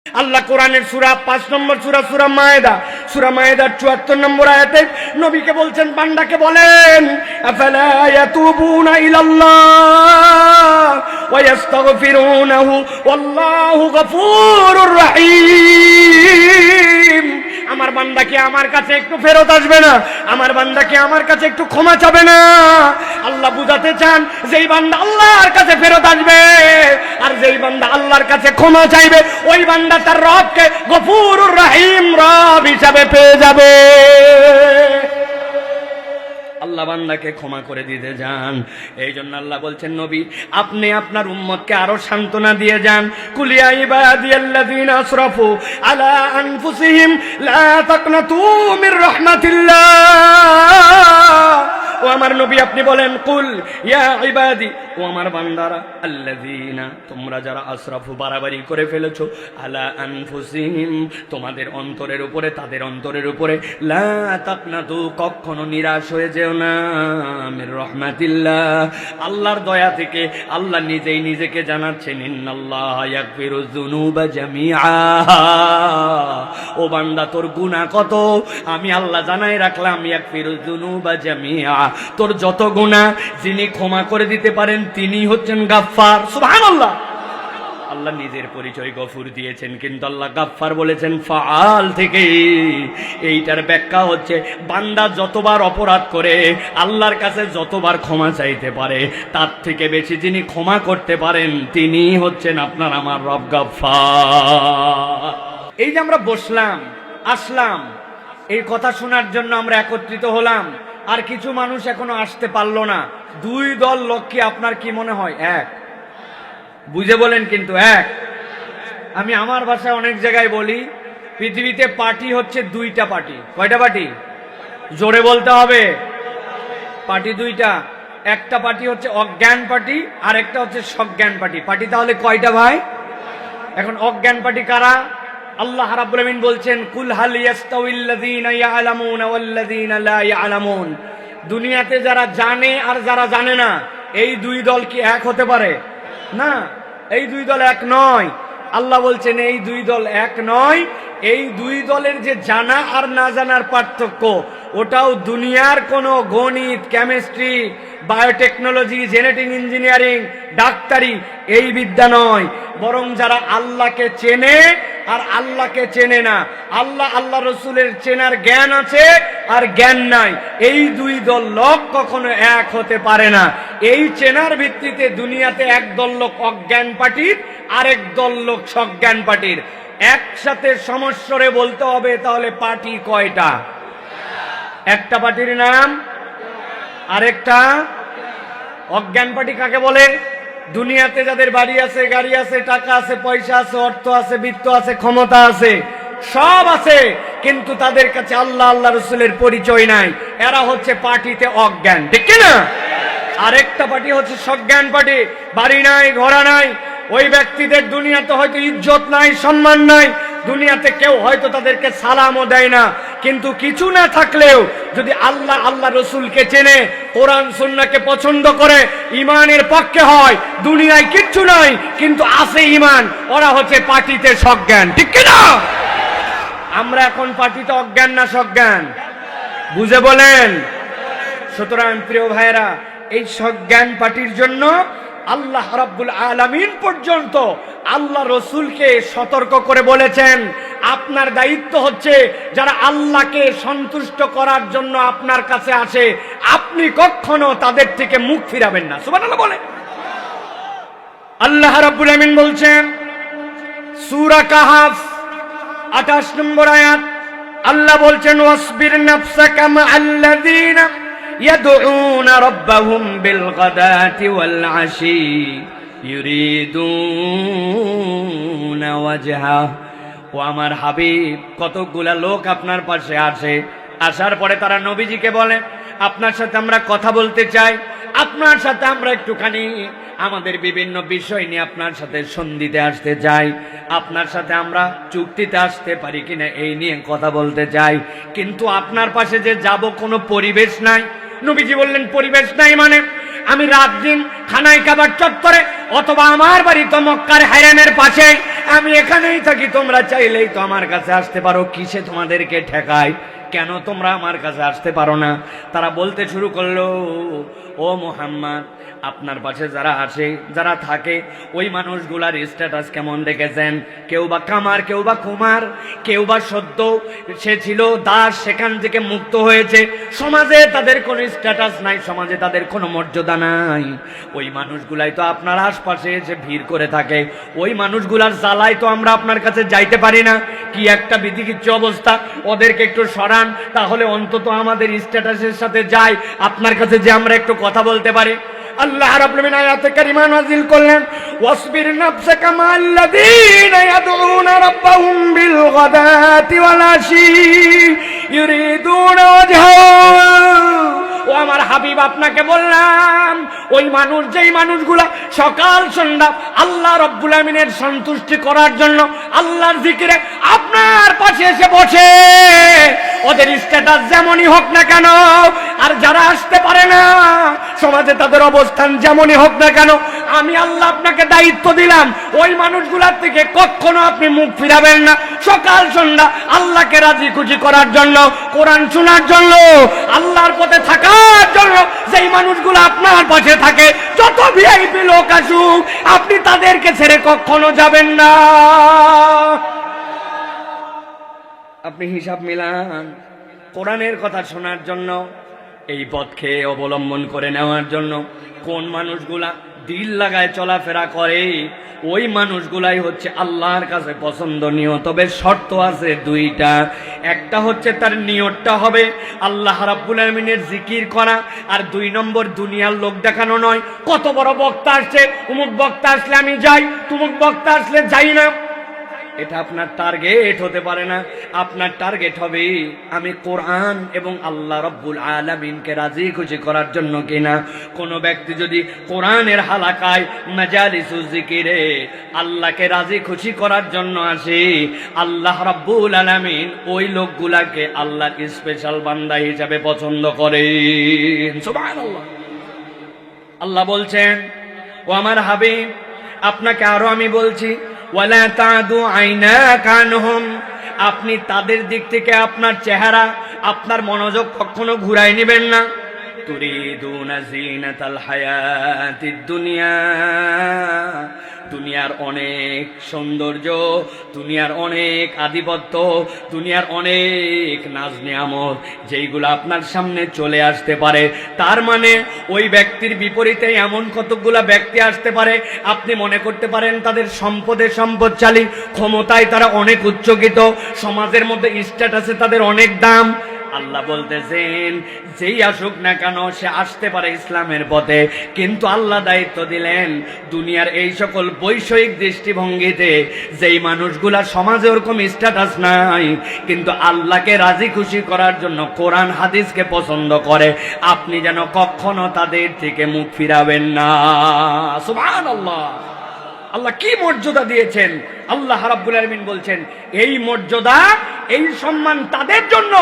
আল্লাহ কোরআনের সূরা ৫ নম্বর সূরা মায়েদা, সূরা মায়েদার ৭৪ নম্বর আয়াতে নবীকে বলছেন, বান্দাকে বলেন আফালা ইয়াতুবুনা ইলাল্লাহ ওয়া ইস্তাগফিরুনাহু ওয়াল্লাহু গফুরুর রহিম। আমার বান্দা কি আমার কাছে একটু ফেরত আসবে না? আমার বান্দা কি আমার কাছে একটু ক্ষমা চাবে না? আল্লাহ বুঝাতে চান, যেই বান্দা আল্লাহর কাছে ফেরত আসবে আর যেই বান্দা আল্লাহর কাছে ক্ষমা চাইবে, ওই বান্দা তার রবকে গফুরুর রহিম রব হিসাবে পেয়ে যাবে। আল্লাহ বান্দাকে ক্ষমা করে দিতে যান। এই জন্য আল্লাহ বলছেন, নবী আপনি আপনার উম্মতকে আরো সান্ত্বনা দিয়ে যান। কুলিয়া ইবাদিয়াল্লাযীনা আসরাফু আলা আনফুসিহিম লা তাকনাতু মির রাহমাতিল্লাহ। ও আমার নবী আপনি বলেন, কুল ইয়া ইবাদি, ও আমার বান্দারা, আল্লাযীনা তোমরা যারা আসরাফু বাড়াবাড়ি করে ফেলেছো, আলা আনফুসিহিম তোমাদের অন্তরের উপরে, তাদের অন্তরের উপরে, লা তাকনাতু কখনো নিরাশ হয়ে যেও না মির রাহমাতিল্লাহ আল্লাহর দয়া থেকে। আল্লাহ নিজেই নিজেকে জানাচ্ছেন, ইন্নাল্লাহ ইয়াগফিরুয যুনুবা জামিআ। ও বান্দা তোর গুনাহ কত আমি আল্লাহ জানাই রাখলাম, ইয়াগফিরুয যুনুবা জামিআ। তোর যত গুনাহ যিনি ক্ষমা করে দিতে পারেন তিনি হচ্ছেন গাফফার। সুবহানাল্লাহ। আল্লাহ নিজের পরিচয় গফুর দিয়েছেন, কিন্তু আল্লাহ গাফফার বলেছেন ফাআল থেকে। এইটার ব্যাখ্যা হচ্ছে, বান্দা যতবার অপরাধ করে আল্লাহর কাছে যতবার ক্ষমা চাইতে পারে, তার থেকে বেশি যিনি ক্ষমা করতে পারেন তিনি হচ্ছেন আপনার আমার রব গাফফার। এই যে আমরা বসলাম, আসলাম, এই কথা শোনার জন্য আমরা একত্রিত হলাম, আর কিছু মানুষ এখনো আসতে পারলো না। দুই দল লোক কি আপনার কি মনে হয় এক? বুঝে বলেন কিন্তু এক। আমি আমার ভাষায় অনেক জায়গায় বলি, পৃথিবীতে পার্টি হচ্ছে দুইটা পার্টি। কয়টা পার্টি? জোরে বলতে হবে। পার্টি দুইটা। একটা পার্টি হচ্ছে অজ্ঞান পার্টি, আর একটা হচ্ছে সজ্ঞান পার্টি। পার্টি তাহলে কয়টা ভাই? এখন অজ্ঞান পার্টি কারা? আল্লাহ রাব্বুল আমিন বলছেন, কুল হাল ইয়াস্তাউইল্লাযীনা ইয়ালামুনা ওয়াল্লাযীনা লা ইয়ালামুন। দুনিয়াতে যারা জানে আর যারা জানে না, এই দুই দল কি এক হতে পারে? না, এই দুই দল এক নয়। আল্লাহ বলছেন এই দুই দল এক নয়। এই দুই দলের যে জানা আর না জানার পার্থক্য, ওটাও দুনিয়ার কোনো গণিত, কেমিস্ট্রি, বায়োটেকনোলজি, জেনেটিক ইঞ্জিনিয়ারিং, ডাক্তারি এই বিদ্যা নয়, বরং যারা আল্লাহকে চেনে আর আল্লাহকে চেনে না, আল্লাহ রসুলের চেনার জ্ঞান আছে আর জ্ঞান নাই, এই দুই দল লোক কখনো এক হতে পারে না। এই চেনার ভিত্তিতে দুনিয়াতে এক দল লোক অজ্ঞান পার্টির, আরেক দল লোক সজ্ঞান পার্টির। একসাথে সমস্বরে বলতে হবে, তাহলে পার্টি কয়টা? একটা পার্টির নাম, আরেকটা অজ্ঞান পার্টি। কাকে বলে? দুনিয়াতে যাদের বাড়ি আছে, গাড়ি আছে, টাকা আছে, পয়সা আছে, অর্থ আছে, বিত্ত আছে, ক্ষমতা আছে, সব আছে, কিন্তু তাদের কাছে আল্লাহ রসুলের পরিচয় নাই। এরা হচ্ছে পার্টিতে অজ্ঞান, ঠিক না? আরেকটা পার্টি হচ্ছে সজ্ঞান পার্টি। বাড়ি নাই, ঘোড়া নাই, ওই ব্যক্তিদের দুনিয়াতে হয়তো ইজ্জত নাই, সম্মান নাই, দুনিয়াতে কেউ হয়তো তাদেরকে সালামও দেয় না, কিন্তু কিছু না থাকলেও যদি আল্লাহ রসুলকে চেনে, কোরআন সুন্নাহকে পছন্দ করে, ইমানের পক্ষে হয়, দুনিয়ায় কিচ্ছু নাই কিন্তু আছে ইমান, ওরা হচ্ছে পার্টিতে সজ্ঞান, ঠিক কিনা? আমরা এখন পার্টিতে অজ্ঞান না সজ্ঞান? বুঝে বলেন। সুতরাং প্রিয় ভাইরা, এই সজ্ঞান পার্টির জন্য আল্লাহ রাব্বুল আলামিন পর্যন্ত আল্লাহ রসুলকে সতর্ক করে বলেছেন, আপনার দায়িত্ব হচ্ছে যারা আল্লাহকে সন্তুষ্ট করার জন্য আপনার কাছে আসে, আপনি কখনো তাদের থেকে মুখ ফিরাবেন না। সুবহানাল্লাহ বলে। আল্লাহ রাব্বুল আমিন বলছেন সূরা কাহাফ 28 নম্বর আয়াত, আল্লাহ বলছেন, ওয়াসবির নাফসাকা মা'আল্লাযীনা يدعون ربهم بالغداة والعشي يريدون وجهه। ও আমার হাবিব, কতগুলা লোক আপনার পাশে আসে, আসার পরে তারা নবীজিকে বলে, আপনার সাথে আমরা কথা বলতে চাই, আপনার সাথে আমরা একটুখানি আমাদের বিভিন্ন বিষয় নিয়ে আপনার সাথে সন্ধিতে আসতে চাই, আপনার সাথে আমরা চুক্তিতে আসতে পারি কিনা এই নিয়ে কথা বলতে চাই, কিন্তু আপনার পাশে যে যাব কোনো পরিবেশ নাই। নবীজি বললেন, পরিবেশ নাই মানে আমি রাত দিন খানায় কাবার চত্বরে অথবা আমার বাড়ি তো মক্কার হারামের পাশে আমি এখানেই থাকি, তোমরা চাইলেই তো আমার কাছে আসতে পারো, কিসে তোমাদেরকে ঠেকায়? কেন তোমরা আমার কাছে আসতে পারো না? তারা বলতে শুরু করলো, ও মুহাম্মদ, আপনার পাশে যারা আসে, যারা থাকে, ওই মানুষগুলার স্ট্যাটাস কেমন দেখেছেন? কেউ বা কামার, কেউ বা কুমার, কেউ বা সদ্য সে ছিল দাস, সেখান থেকে মুক্ত হয়েছে, সমাজে তাদের কোনো স্ট্যাটাস নাই, সমাজে তাদের কোনো মর্যাদা নাই। ওই মানুষগুলাই তো আপনার আশপাশে এসে ভিড় করে থাকে, ওই মানুষগুলার জ্বালায় তো আমরা আপনার কাছে যাইতে পারি না। কি একটা বিধিকিচ্ছু অবস্থা, ওদেরকে একটু সরান, তাহলে অন্তত আমাদের স্ট্যাটাসের সাথে যায়, আপনার কাছে যে আমরা একটু কথা বলতে পারি। আল্লাহ রাব্বুল আলামিন আয়াতে কারিমা নাযিল করলেন, ওয়াসবির নাফসাকা মাআল্লাযীনা ইয়াদউনা রাব্বাহুম বিল গাদাতি ওয়াল আশি ইউরিদুনা ওয়াজহু। ও আমার হাবিব, আপনাকে বললাম, ওই মানুষ, যেই মানুষগুলা সকাল সন্ধ্যা আল্লাহ রাব্বুল আলামিনের সন্তুষ্টি করার জন্য আল্লাহর জিকিরে আপনার পাশে এসে বসে, ওদের স্ট্যাটাস যেমনই হোক না কেন, আর যারা আসতে পারে না, সমাজে তাদের অবস্থান যেমনই হোক না কেন, আমি আল্লাহ আপনাকে দায়িত্ব দিলাম, ওই মানুষগুলার থেকে কখনো আপনি মুখ ফিরাবেন না। সকাল সন্ধ্যা আল্লাহকে রাজি খুশি করার জন্য, কোরআন শোনার জন্য, আল্লাহর পথে থাকার জন্য যেই মানুষগুলো আপনার পাশে থাকে, যত ভিআইপি লোক আসুক, আপনি তাদেরকে ছেড়ে কখনো যাবেন না। আপনি হিসাব মিলান, কোরআনের কথা শোনার জন্য, এই পথকে অবলম্বন করে নেওয়ার জন্য কোন মানুষগুলা দিল লাগায় চলাফেরা করে, ওই মানুষগুলাই হচ্ছে আল্লাহর কাছে পছন্দনীয়। তবে শর্ত আছে দুইটা। একটা হচ্ছে তার নিয়তটা হবে আল্লাহ রাব্বুল আলামিনের জিকির করা, আর 2 নম্বর দুনিয়ার লোক দেখানো নয়। কত বড় বক্তা আসছে, অমুক বক্তা আসলে আমি যাই, তুমুক বক্তা আসলে যাই না, এটা আপনার টার্গেট হতে পারে না। আপনার টার্গেট হবে আমি কোরআন এবং আল্লাহ রাব্বুল আলামিনকে রাজি খুশি করার জন্য কিনা। কোন ব্যক্তি যদি কোরআনের হালাকায় মাজালিসুজ জিকিরে আল্লাহকে রাজি খুশি করার জন্য আসে, আল্লাহ রাব্বুল আলামিন ওই লোকগুলাকে আল্লাহর স্পেশাল বান্দা হিসেবে পছন্দ করেন। সুবহানাল্লাহ। আল্লাহ বলছেন, ও আমার হাবিব, আপনাকে আরো আমি বলছি, ওয়ালা তাদু আইনাকা আনহুম, আপনি তাদের দিক থেকে আপনার চেহারা, আপনার মনোযোগ কখনো ঘুরাই নেবেন না। তুরিদুনা জিনাতাল হায়াতিদ দুনিয়া, দুনিয়ার অনেক সৌন্দর্য, দুনিয়ার অনেক আধিপত্য, দুনিয়ার অনেক নাজ নিয়ামত, যেইগুলো আপনার সামনে চলে আসতে পারে। তার মানে ওই ব্যক্তির বিপরীতে এমন কতগুলা ব্যক্তি আসতে পারে, আপনি মনে করতে পারেন তাদের সম্পদে সম্পদশালী, ক্ষমতায় তারা অনেক উচ্চকিত, সমাজের মধ্যে স্ট্যাটাসে তাদের অনেক দাম। আল্লাহ বলতেছেন, যেই আসুক না কেন সে আসতে পারে ইসলামের পথে, কিন্তু আল্লাহ দায়িত্ব দিলেন দুনিয়ার এই সকল বৈষয়িক দৃষ্টিভঙ্গিতে যেই মানুষগুলা সমাজে ওরকম স্ট্যাটাস নাই, কিন্তু আল্লাহকে রাজি খুশি করার জন্য কোরআন হাদিসকে পছন্দ করে, আপনি যেন কখনো তাদের থেকে মুখ ফিরাবেন না। সুবহানাল্লাহ। আল্লাহ কি মর্যাদা দিয়েছেন! আল্লাহ রাব্বুল আলামিন বলছেন, এই মর্যাদা, এই সম্মান তাদের জন্য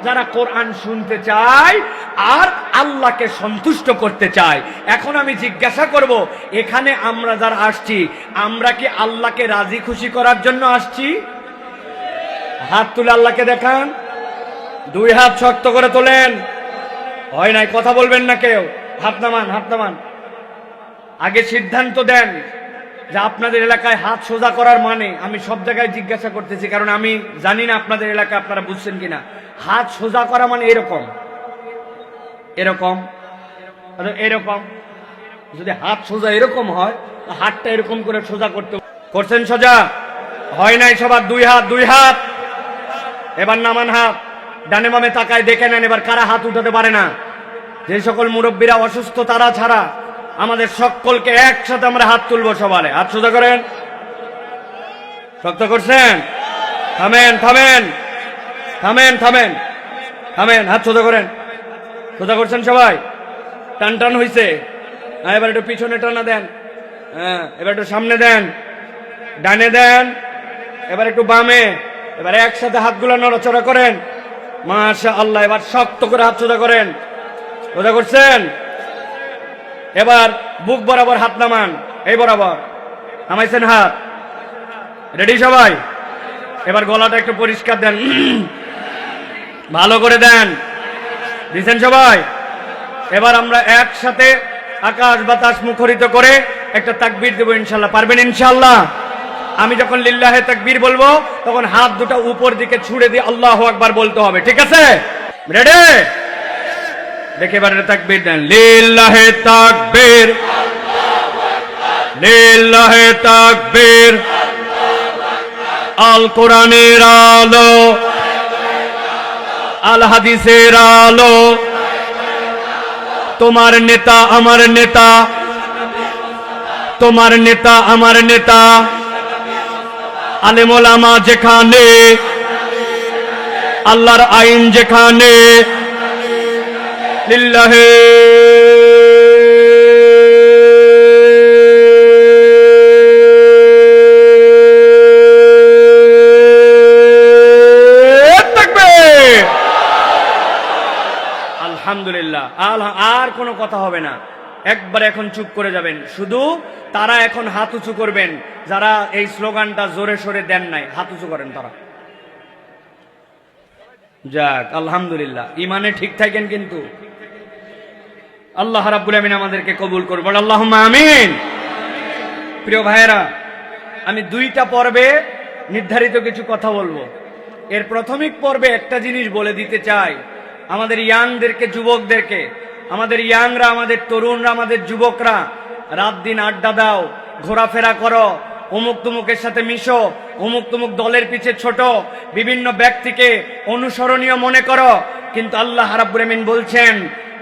যারা কোরআন শুনতে চায় আর আল্লাহকে সন্তুষ্ট করতে চায়। এখন আমি জিজ্ঞাসা করব, এখানে আমরা যারা আসছি, আমরা কি আল্লাহকে রাজি খুশি করার জন্য আসছি? হাত তুলে আল্লাহকে দেখান, 2 হাত শক্ত করে তোলেন। হয় নাই, কথা বলবেন না কেউ, হাত নামান, হাত নামান। আগে সিদ্ধান্ত দেন যে আপনাদের এলাকায় হাত সোজা করার মানে, আমি সব জায়গায় জিজ্ঞাসা করতেছি কারণ আমি জানি না আপনাদের এলাকায় আপনারা বুঝছেন কিনা। হাত সোজা করা মানে এরকম, এরকম, এরকম। যদি হাত সোজা এরকম হয়, হাতটা এরকম করে সোজা করতে, করছেন সোজা? হয় নাই সবার? 2 হাত, 2 হাত। এবার নামান হাত, ডানে বামে তাকায় দেখে নেন এবার কারা হাত উঠাতে পারে না। যে সকল মুরব্বীরা অসুস্থ তারা ছাড়া আমাদের সকলকে একসাথে আমরা হাত তুলবো। সবারে হাত সোজা করেন। শক্ত করছেন? থামেন, থামেন, থামেন, থামেন, থামেন, হাত সোজা করেন। সোজা করছেন সবাই? টান টান হইছে? হ্যাঁ, এবার একটু পিছনে টানা দেন। হ্যাঁ, এবার একটু সামনে দেন, ডানে দেন, এবার একটু বামে। এবার একসাথে হাতগুলো নড়াচড়া করেন। মাশাআল্লাহ। এবার শক্ত করে হাত সোজা করেন। সোজা করছেন? এবার বুক বরাবর হাত নামান, এই বরাবর নামাইছেন হাত। রেডি সবাই? এবার গলাটা একটু পরিষ্কার দেন, ভালো করে দেন। দিছেন সবাই? এবার আমরা একসাথে আকাশ বাতাস মুখরিত করে একটা তাকবীর দেব ইনশাল্লাহ। পারবেন ইনশাল্লাহ? আমি যখন লিল্লাহে তাকবীর বলবো তখন হাত দুটো উপর দিকে ছুড়ে দিয়ে আল্লাহু আকবার বলতে হবে, ঠিক আছে? রেডি? দেখে এবার তাকবীর দেন। লিল্লাহে তাকবীর, লিল্লাহে তাকবীর। আল কোরআনের আলো, আল হাদিসের আলো, তোমার নেতা আমার নেতা, তোমার নেতা আমার নেতা, আলেম ওলামা যেখানে, আল্লাহর আইন যেখানে, লিল্লাহে আলহামদুলিল্লাহ। আর কোনো কথা হবে না, একবার এখন চুপ করে যাবেন। শুধু তারা এখন হাত উঁচু করবেন যারা এই স্লোগানটা জোরে সোরে দেন নাই, হাত উঁচু করেন তারা। যাক আলহামদুলিল্লাহ, ইমানে ঠিক থাকেন কিন্তু। আল্লাহ রাব্বুল আমিন আমাদেরকে কবুল করবেন, আল্লাহুম্মা আমিন। প্রিয় ভাইয়েরা, আমি দুইটা পর্বে নির্ধারিত কিছু কথা বলবো। এর প্রাথমিক পর্বে একটা জিনিস বলে দিতে চাই আমাদের ইয়াংদেরকে, যুবকদেরকে। আমাদের ইয়াংরা, আমাদের তরুণরা, আমাদের যুবকরা, রাত দিন আড্ডা দাও, ঘোরাফেরা করো, অমুক তুমুকের সাথে মিশো, অমুক তুমুক দলের পিছে ছোট, বিভিন্ন ব্যক্তিকে অনুসরণীয় মনে করো। কিন্তু আল্লাহ রাব্বুল আমিন বলছেন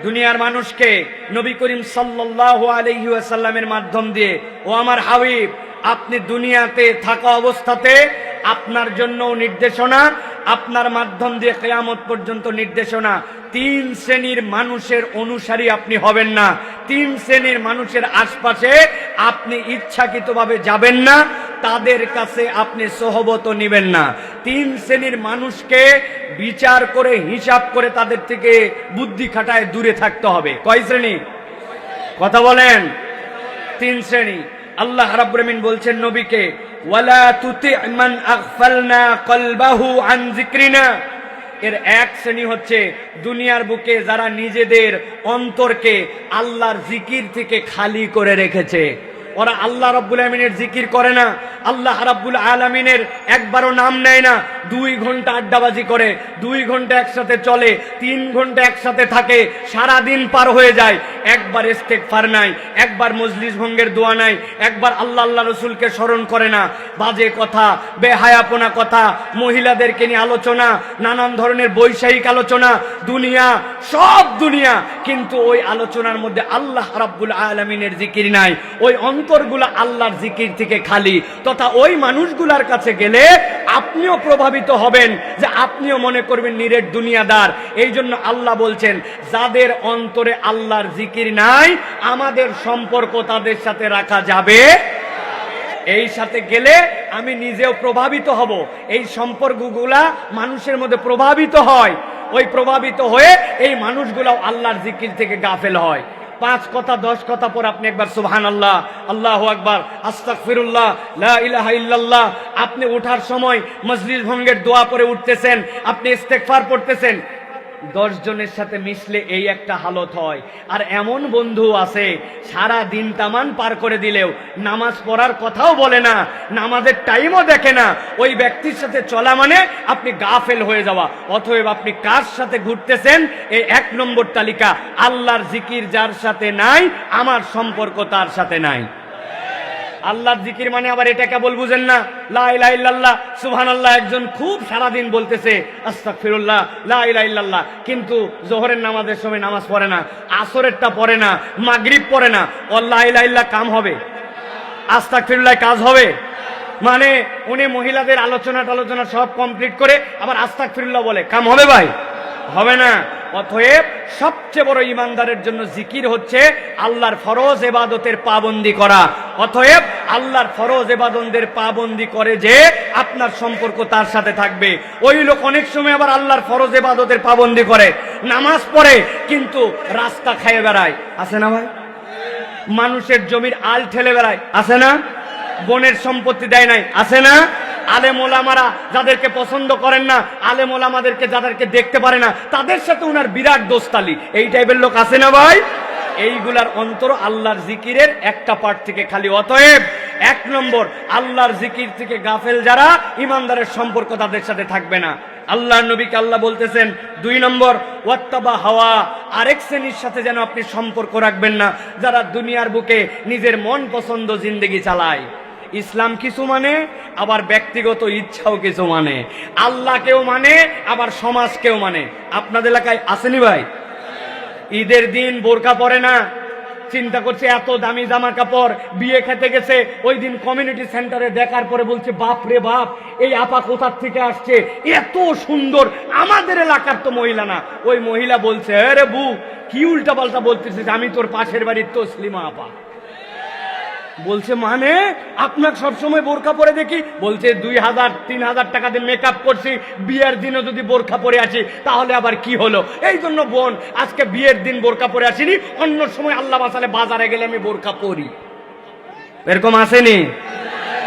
দুনিয়ার মানুষকে নবী করিম সাল্লাল্লাহু আলাইহি ওয়াসাল্লামের মাধ্যম দিয়ে, ও আমার হাবিব, আপনি দুনিয়াতে থাকা অবস্থাতে আপনার জন্য নির্দেশনা, আপনার মাধ্যম দিয়ে কিয়ামত পর্যন্ত নির্দেশনা। 3 শ্রেণীর মানুষের অনুসারী আপনি হবেন না, 3 শ্রেণীর মানুষের আশপাশে আপনি ইচ্ছাকৃতভাবে যাবেন না, তাদের কাছে আপনি সোহবত নেবেন না। 3 শ্রেণীর মানুষকে বিচার করে, হিসাব করে তাদের থেকে বুদ্ধি খাটায় দূরে থাকতে হবে। কয় শ্রেণী? কথা বলেন। 3 শ্রেণী। আল্লাহ রাব্বুল আমিন বলছেন নবীকে, ওয়ালা তুতি মান আগফালনা কলবাহু আন যিকরিনা। এর এক শ্রেণী হচ্ছে দুনিয়ার বুকে যারা নিজেদের অন্তরকে আল্লাহর জিকির থেকে খালি করে রেখেছে। ওরা আল্লাহ রাব্বুল আমিনের জিকির করে না, আল্লাহ রাব্বুল আলামিনের একবারও নাম নেয় না। 2 ঘন্টা আড্ডাবাজি করে, 2 ঘন্টা একসাথে চলে, 3 ঘন্টা একসাথে থাকে, সারা দিন পার হয়ে যায়, একবার ইস্তেগফার নাই, একবার মজলিস ভঙ্গের দোয়া নাই, একবার আল্লাহ আল্লাহ রসুলকে স্মরণ করে না। বাজে কথা, বেহায়াপনা কথা, মহিলাদেরকে নিয়ে আলোচনা, নানান ধরনের বৈষয়িক আলোচনা, দুনিয়া, সব দুনিয়া, কিন্তু ওই আলোচনার মধ্যে আল্লাহ রাব্বুল আলামিনের জিকির নাই। ওই অন্তরগুলা আল্লাহর জিকির থেকে খালি। তথা ওই মানুষগুলার কাছে গেলে আপনিও প্রভাবিত হবেন, যে আপনিও মনে করবেন নিরেট দুনিয়াদার। এই জন্য আল্লাহ বলছেন যাদের অন্তরে আল্লাহর জিকির নাই, আমাদের সম্পর্ক তাদের সাথে রাখা যাবে। এই সাথে গেলে আমি নিজেও প্রভাবিত হব। এই সম্পর্কগুলা মানুষের মধ্যে প্রভাবিত হয়, ওই প্রভাবিত হয়ে এই মানুষগুলাও আল্লাহর জিকির থেকে গাফেল হয়। 5 কথা 10 কথা পর আপনি একবার সুবহানাল্লাহ, আল্লাহু আকবার, আস্তাগফিরুল্লাহ, লা ইলাহা ইল্লাল্লাহ, আপনি ওঠার সময় মজলিস ভঙ্গের দোয়া পরে উঠতেছেন, আপনি ইস্তেগফার পড়তেছেন। 10 জনের সাথে মিশলে এই একটা হালত হয়। আর এমন বন্ধু আছে সারা দিন তামান পার করে দিলেও নামাজ পড়ার কথাও বলে না, নামাজের টাইমও দেখে না। ওই ব্যক্তির সাথে চলা মানে আপনি গাফেল হয়ে যাওয়া। অতএব আপনি কার সাথে ঘুরতেছেন, এই 1 নম্বর তালিকা। আল্লাহর জিকির যার সাথে নাই, আমার সম্পর্ক তার সাথে নাই। আল্লাহর জিকির মানে আবার এটা কেবল বুঝেন না, লা ইলাহা ইল্লাল্লাহ, সুবহানাল্লাহ একজন খুব সারাদিন বলতেছে, আস্তাগফিরুল্লাহ, লা ইলাহা ইল্লাল্লাহ, কিন্তু জোহরের নামাজের সময় নামাজ পড়ে না, আসরেরটা পড়ে না, মাগরিব পড়ে না। ও লা ইলাহা ইল্লাহ কাম হবে? আস্তাগফিরুল্লাহ কাজ হবে? মানে উনি মহিলাদের আলোচনা সব কমপ্লিট করে আবার আস্তাগফিরুল্লাহ বলে, কাম হবে ভাই? হবে না। অতএব সবচেয়ে বড় ইমানদারের জন্য জিকির হচ্ছে আল্লাহর ফরজ ইবাদতের পাবন্দি করা। অতএব আল্লাহর ফরজ ইবাদতের পাবন্দি করে যে আপনার সম্পর্ক তার সাথে থাকবে। ওই লোক অনেক সময় আবার আল্লাহর ফরজ ইবাদতের পাবন্দি করে, নামাজ পড়ে, কিন্তু রাস্তা খেয়ে বেড়ায়। আছে না ভাই? মানুষের জমির আল ঠেলে বেড়ায়, আছে না? বোনের সম্পত্তি দেয় নাই, আছে না? আলেম ওলামারা যাদেরকে পছন্দ করেন না, আলেম ওলামাদেরকে যাদেরকে দেখতে পারে না, তাদের সাথে উনার বিরাট দোস্তালি, এই টাইপের লোক আছে না ভাই? এইগুলার অন্তর আল্লাহর জিকিরের একটা পার্ট থেকে খালি। অতএব 1 নম্বর, আল্লাহর জিকির থেকে গাফেল যারা, ইমানদারের সম্পর্ক তাদের সাথে থাকবে না। আল্লাহর নবীকে আল্লাহ বলতেছেন 2 নম্বর, ওয়াত্তাবা হাওয়া, আরেক শ্রেণীর সাথে যেন আপনি সম্পর্ক রাখবেন না যারা দুনিয়ার বুকে নিজের মন পছন্দ জিন্দেগি চালায়। ইসলাম কিছু মানে, আবার ব্যক্তিগত ইচ্ছাও কিছু মানে, আল্লাহকেও মানে, আবার সমাজকেও মানে। আপনাদের এলাকায় আসেনি ভাই? ঈদের দিন বোরকা পরে না, চিন্তা করছে এত দামি জামা কাপড়, বিয়ে খেতে গেছে, ওই দিন কমিউনিটি সেন্টারে দেখার পরে বলছে বাপ রে বাপ, এই আপা কোথার থেকে আসছে, এত সুন্দর, আমাদের এলাকার তো মহিলা না। ওই মহিলা বলছে, আরে বু কি উল্টা পাল্টা বলতেছিস, আমি তোর পাশের বাড়ির তসলিমা আপা। বলছে মানে আপনাকে সবসময় বোরকা পরে দেখি। বলছে 2000-3000 টাকা দিয়ে মেকআপ করছি, বিয়ের দিনও যদি বোরকা পরে আসি তাহলে আবার কি হলো? এই জন্য বোন আজকে বিয়ের দিন বোরকা পরে আসিনি, অন্য সময় আল্লাহ বাসালে বাজারে গেলে আমি বোরকা পরি। এরকম আসেনি?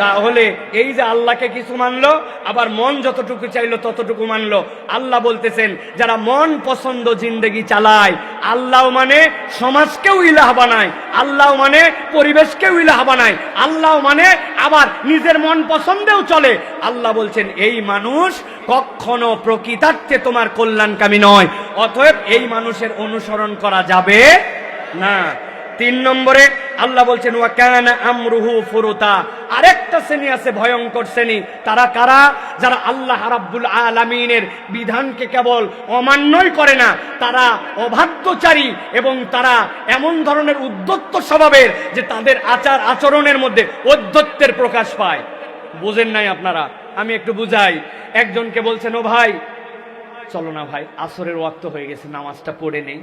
তাহলে এই যে আল্লাহকে কিছু মানলো, আবার মন যতটুকু চাইলো ততটুকু মানলো। আল্লাহ বলতেছেন যারা মন পছন্দ জিন্দেগি চালায়, আল্লাহ মানে সমাজকেও ইলাহ বানায়, আল্লাহ মানে পরিবেশকেও ইলাহ বানায়, আল্লাহ মানে আবার নিজের মন পছন্দেও চলে। আল্লাহ বলছেন এই মানুষ কখনো প্রকৃতার্থে তোমার কল্যাণকামী নয়, অতএব এই মানুষের অনুসরণ করা যাবে না। 3 নম্বরে আল্লাহ বলছেন ওয়া কানা আমরুহু ফুরুতা, আরেকটা শ্রেণী আছে ভয়ঙ্কর শ্রেণী। তারা কারা? যারা আল্লাহ রাব্বুল আলামিনের বিধানকে কেবল অমান্যই করে না, তারা অবাধ্যচারী এবং তারা এমন ধরনের উদ্ধত্ত স্বভাবের যে তাদের আচার আচরণের মধ্যে ঔদ্ধত্যের প্রকাশ পায়। বুঝেন নাই আপনারা? আমি একটু বুঝাই। একজনকে বলছেন, ও ভাই চলো না ভাই, আসরের ওয়াক্ত হয়ে গেছে, নামাজটা পড়ে নেই।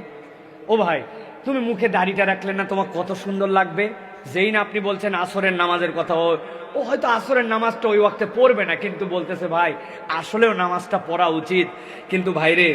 ও ভাই তুমি মুখে দাড়িটা রাখলে না, তোমার কত সুন্দর লাগবে। যেই না আপনি বলছেন আসরের নামাজের কথা, ও হয়তো আসরের নামাজটা ওই ওয়াক্তে পড়বে না, কিন্তু বলতেছে ভাই আসলেও নামাজটা পড়া উচিত, কিন্তু ভাইরে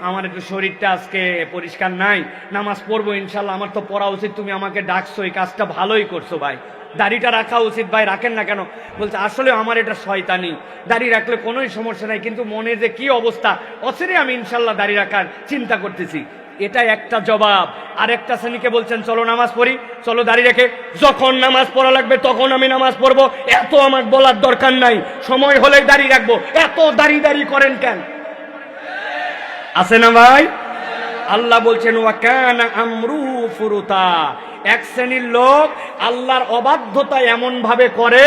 আমার একটু শরীরটা আজকে পরিষ্কার নাই, নামাজ পড়বো ইনশাল্লাহ, আমার তো পড়া উচিত, তুমি আমাকে ডাকছো, এই কাজটা ভালোই করছো ভাই, দাড়িটা রাখা উচিত ভাই, রাখেন না কেন? বলছে আসলে আমার এটা শয়তানি, দাড়ি রাখলে কোনোই সমস্যা নাই, কিন্তু মনে যে কি অবস্থা, অচিরে আমি ইনশাল্লাহ দাড়ি রাখার চিন্তা করতেছি। এটা একটা জবাব। আরেকটা শ্রেণীকে বলছেন চলো নামাজ পড়ি, চলো দাঁড়িয়ে রেখে, যখন নামাজ পড়া লাগবে তখন আমি নামাজ পড়বো, এত আমার বলার দরকার নাই, সময় হলেই দাঁড়িয়ে রাখবো, এত দাঁড়িয়ে করেন কেন? আছে না ভাই? আল্লাহ বলছেন ওয়া কানা আমরুহু ফুরুতা, এক শ্রেণীর লোক আল্লাহর অবাধ্যতা এমন ভাবে করে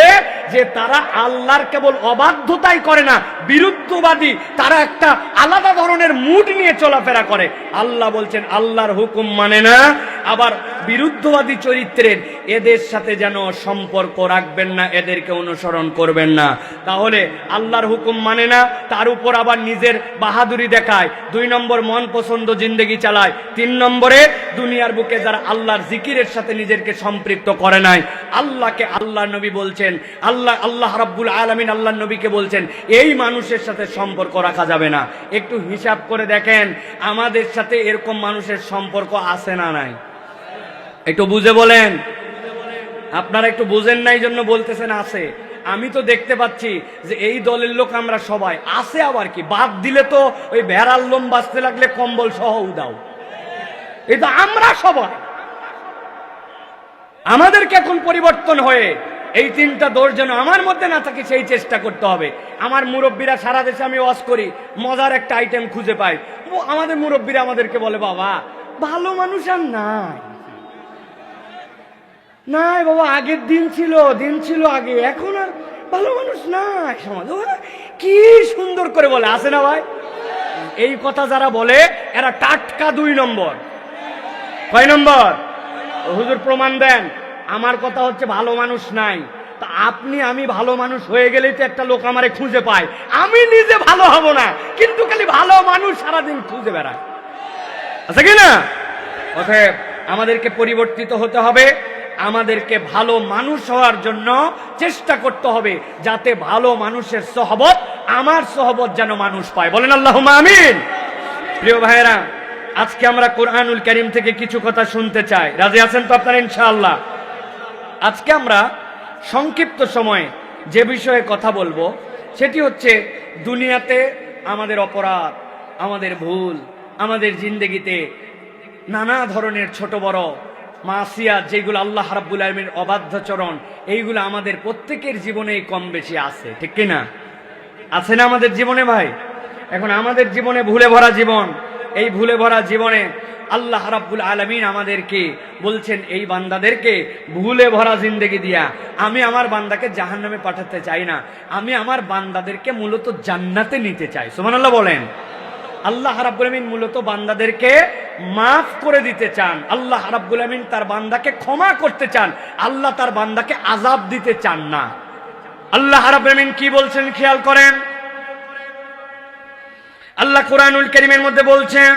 যে তারা আল্লাহর কেবল অবাধ্যতাই করে না, বিরুদ্ধবাদী, তারা একটা আলাদা ধরনের মুড নিয়ে চলাফেরা করে। আল্লাহ বলছেন আল্লাহর হুকুম মানে না, আবার বিরুদ্ধবাদী চরিত্রের, এদের সাথে যেন সম্পর্ক রাখবেন না, এদেরকে অনুসরণ করবেন না। তাহলে আল্লাহর হুকুম মানে না, তার উপর আবার নিজের বাহাদুরি দেখায়। 2 নম্বর মন পছন্দ জিন্দেগি চালায়। 3 নম্বরে দুনিয়ার বুকে যারা আল্লাহর জিকিরের সাথে নিজেকে সম্পৃক্ত করে নাই। আল্লাহকে আল্লাহ নবী বলছেন, আল্লাহ রাব্বুল আলামিন আল্লাহ নবীকে বলছেন এই মানুষের সাথে সম্পর্ক রাখা যাবে না। একটু হিসাব করে দেখেন আমাদের সাথে এরকম মানুষের সম্পর্ক আছে না নাই? একটু বুঝে বলেন। আপনারা একটু বুঝেন নাই জন্য বলতেছেন আছে। আমি তো দেখতে পাচ্ছি যে এই দলের লোক আমরা সবাই আছে, আবার কি বাদ দিলে তো ওই ভেড়ার লোম বাঁচতে লাগলে কম্বল সহ উদাও, এই তো আমরা সবাই। আমাদেরকে এখন পরিবর্তন হয়ে এই 3টা দোষ যেন আমার মধ্যে না থাকে সেই চেষ্টা করতে হবে। আমার মুরব্বীরা সারা দেশে আমি ওয়াজ করি, মজার একটা আইটেম খুঁজে পাই, আমাদের মুরব্বীরা আমাদেরকে বলে বাবা ভালো মানুষ আর নাই, নাই বাবা, আগের দিন ছিল আগে, এখন আর ভালো মানুষ নাই সমাজ। কি সুন্দর করে বলে, আছে না ভাই? এই কথা যারা বলে এরা টাটকা 2 নম্বর। কয় নম্বর? হুজুর প্রমাণ দেন। আমার কথা হচ্ছে ভালো মানুষ নাই, তা আমি ভালো মানুষ হয়ে গেলেই তো একটা লোক আমারে খুঁজে পায়, আমি নিজে ভালো হব না, কিন্তু খালি ভালো মানুষ সারাদিন খুঁজে বেড়ায়, আছে কি না? অতএব আমাদেরকে পরিবর্তিত হতে হবে, আমাদেরকে ভালো মানুষ হওয়ার জন্য চেষ্টা করতে হবে, যাতে ভালো মানুষের সোহবত, আমার সোহবত যেন মানুষ পায়। বলেন আল্লাহুম্মা আমিন। প্রিয় ভাইয়েরা, আজকে আমরা কোরআনুল কারীম থেকে কিছু কথা শুনতে চাই, রাজি আছেন তো আপনারা ইনশাআল্লাহ? আজকে আমরা সংক্ষিপ্ত সময়ে যে বিষয়ে কথা বলবো সেটি হচ্ছে দুনিয়াতে আমাদের অপরাধ, আমাদের ভুল, আমাদের জিন্দেগিতে নানা ধরনের ছোট বড় মাসিয়াত যেগুলো আল্লাহ রাব্বুল আলামিনের অবাধ্যচরণ, এইগুলো আমাদের প্রত্যেকের জীবনেই কম বেশি আছে, ঠিক কিনা? আছে না আমাদের জীবনে ভাই? এখন আমাদের জীবনে ভুলে ভরা জীবন, এই ভুলে ভরা জীবনে আল্লাহ রাব্বুল আলামিন আমাদেরকে বলছেন, এই বান্দাদেরকে ভুলে ভরা জিন্দেগি দিয়া আমি আমার বান্দাকে জাহান্নামে পাঠাতে চাই না, আমি আমার বান্দাদেরকে মূলত জান্নাতে নিতে চাই। সুবহানাল্লাহ বলেন। আল্লাহ রাব্বুল আলামিন মূলত বান্দাদেরকে মাফ করে দিতে চান, আল্লাহ রাব্বুল আলামিন তার বান্দাকে ক্ষমা করতে চান, আল্লাহ তার বান্দাকে আযাব দিতে চান না। আল্লাহ রাব্বুল আলামিন কি বলছেন খেয়াল করেন। আল্লাহ কোরআনুল কারীমের মধ্যে বলছেন,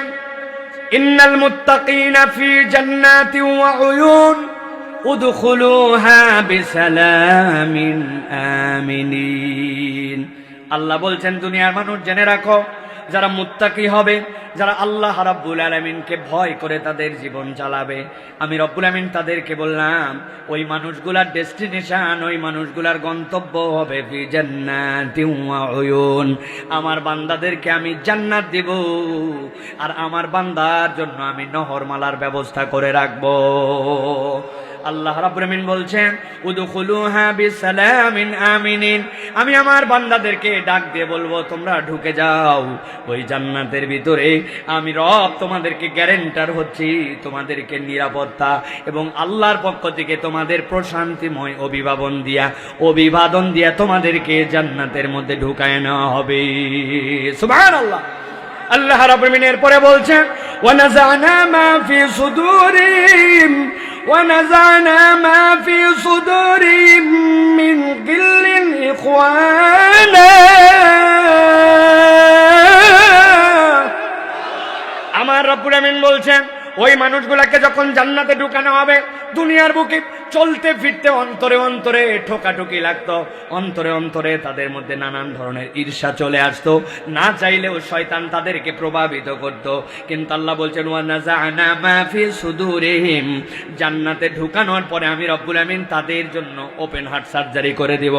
ইন্নাল মুত্তাকিনা ফি জান্নাতিন ওয়া উয়ুন উদখুলুহা বিসালামিন আমিনিন। আল্লাহ বলছেন, দুনিয়ার মানুষ জেনে রাখো, যারা মুত্তাকি হবে, যারা আল্লাহ রাব্বুল আলামিনকে ভয় করে তাদের জীবন চালাবে, আমি রব্বুল আলামিন তাদেরকে বললাম ওই মানুষগুলার ডেস্টিনেশন, ওই মানুষগুলার গন্তব্য হবে ফি জান্নাতিন ওয়া উয়ুন। আমার বান্দাদেরকে আমি জান্নাত দিব, আর আমার বান্দার জন্য আমি নহরমালার ব্যবস্থা করে রাখবো। আল্লাহ রাব্বুল আলামিন বলছেন, উদখুলুহা বিসালামিন আমিনিন। আমি আমার বান্দাদেরকে ডাক দিয়ে বলবো, তোমরা ঢুকে যাও ওই জান্নাতের ভিতরে। আমি রব তোমাদেরকে গ্যারান্টার হচ্ছি, তোমাদেরকে নিরাপত্তা এবং আল্লাহর পক্ষ থেকে তোমাদের প্রশান্তিময় অভিবাদন দিয়া তোমাদেরকে জান্নাতের মধ্যে ঢুকায় নেওয়া হবে। সুবহানাল্লাহ। আল্লাহ রাব্বুল আলামিন এরপরে বলছেন, ওয়ানাযানা মা ফি সুদুরিহিম ونزعنا ما في صدورهم من غل إخوانا। আমার রব্বুল আমিন বলছেন, ওই মানুষগুলাকে যখন জান্নাতে ঢুকানো হবে, দুনিয়ার বুকে চলতে ফিরতে অন্তরে অন্তরে ঠোকাঠুকি লাগতো, অন্তরে অন্তরে তাদের মধ্যে নানান ধরনের ঈর্ষা চলে আসতো, না চাইলেও শয়তান তাদেরকে প্রভাবিত করত। কিন্তু আল্লাহ বলছেন, ওয়ানাযানা মা ফি সুদুরিহিম, জান্নাতে ঢুকানোর পরে আমি রব্বুল আমিন তাদের জন্য ওপেন হার্ট সার্জারি করে দিব।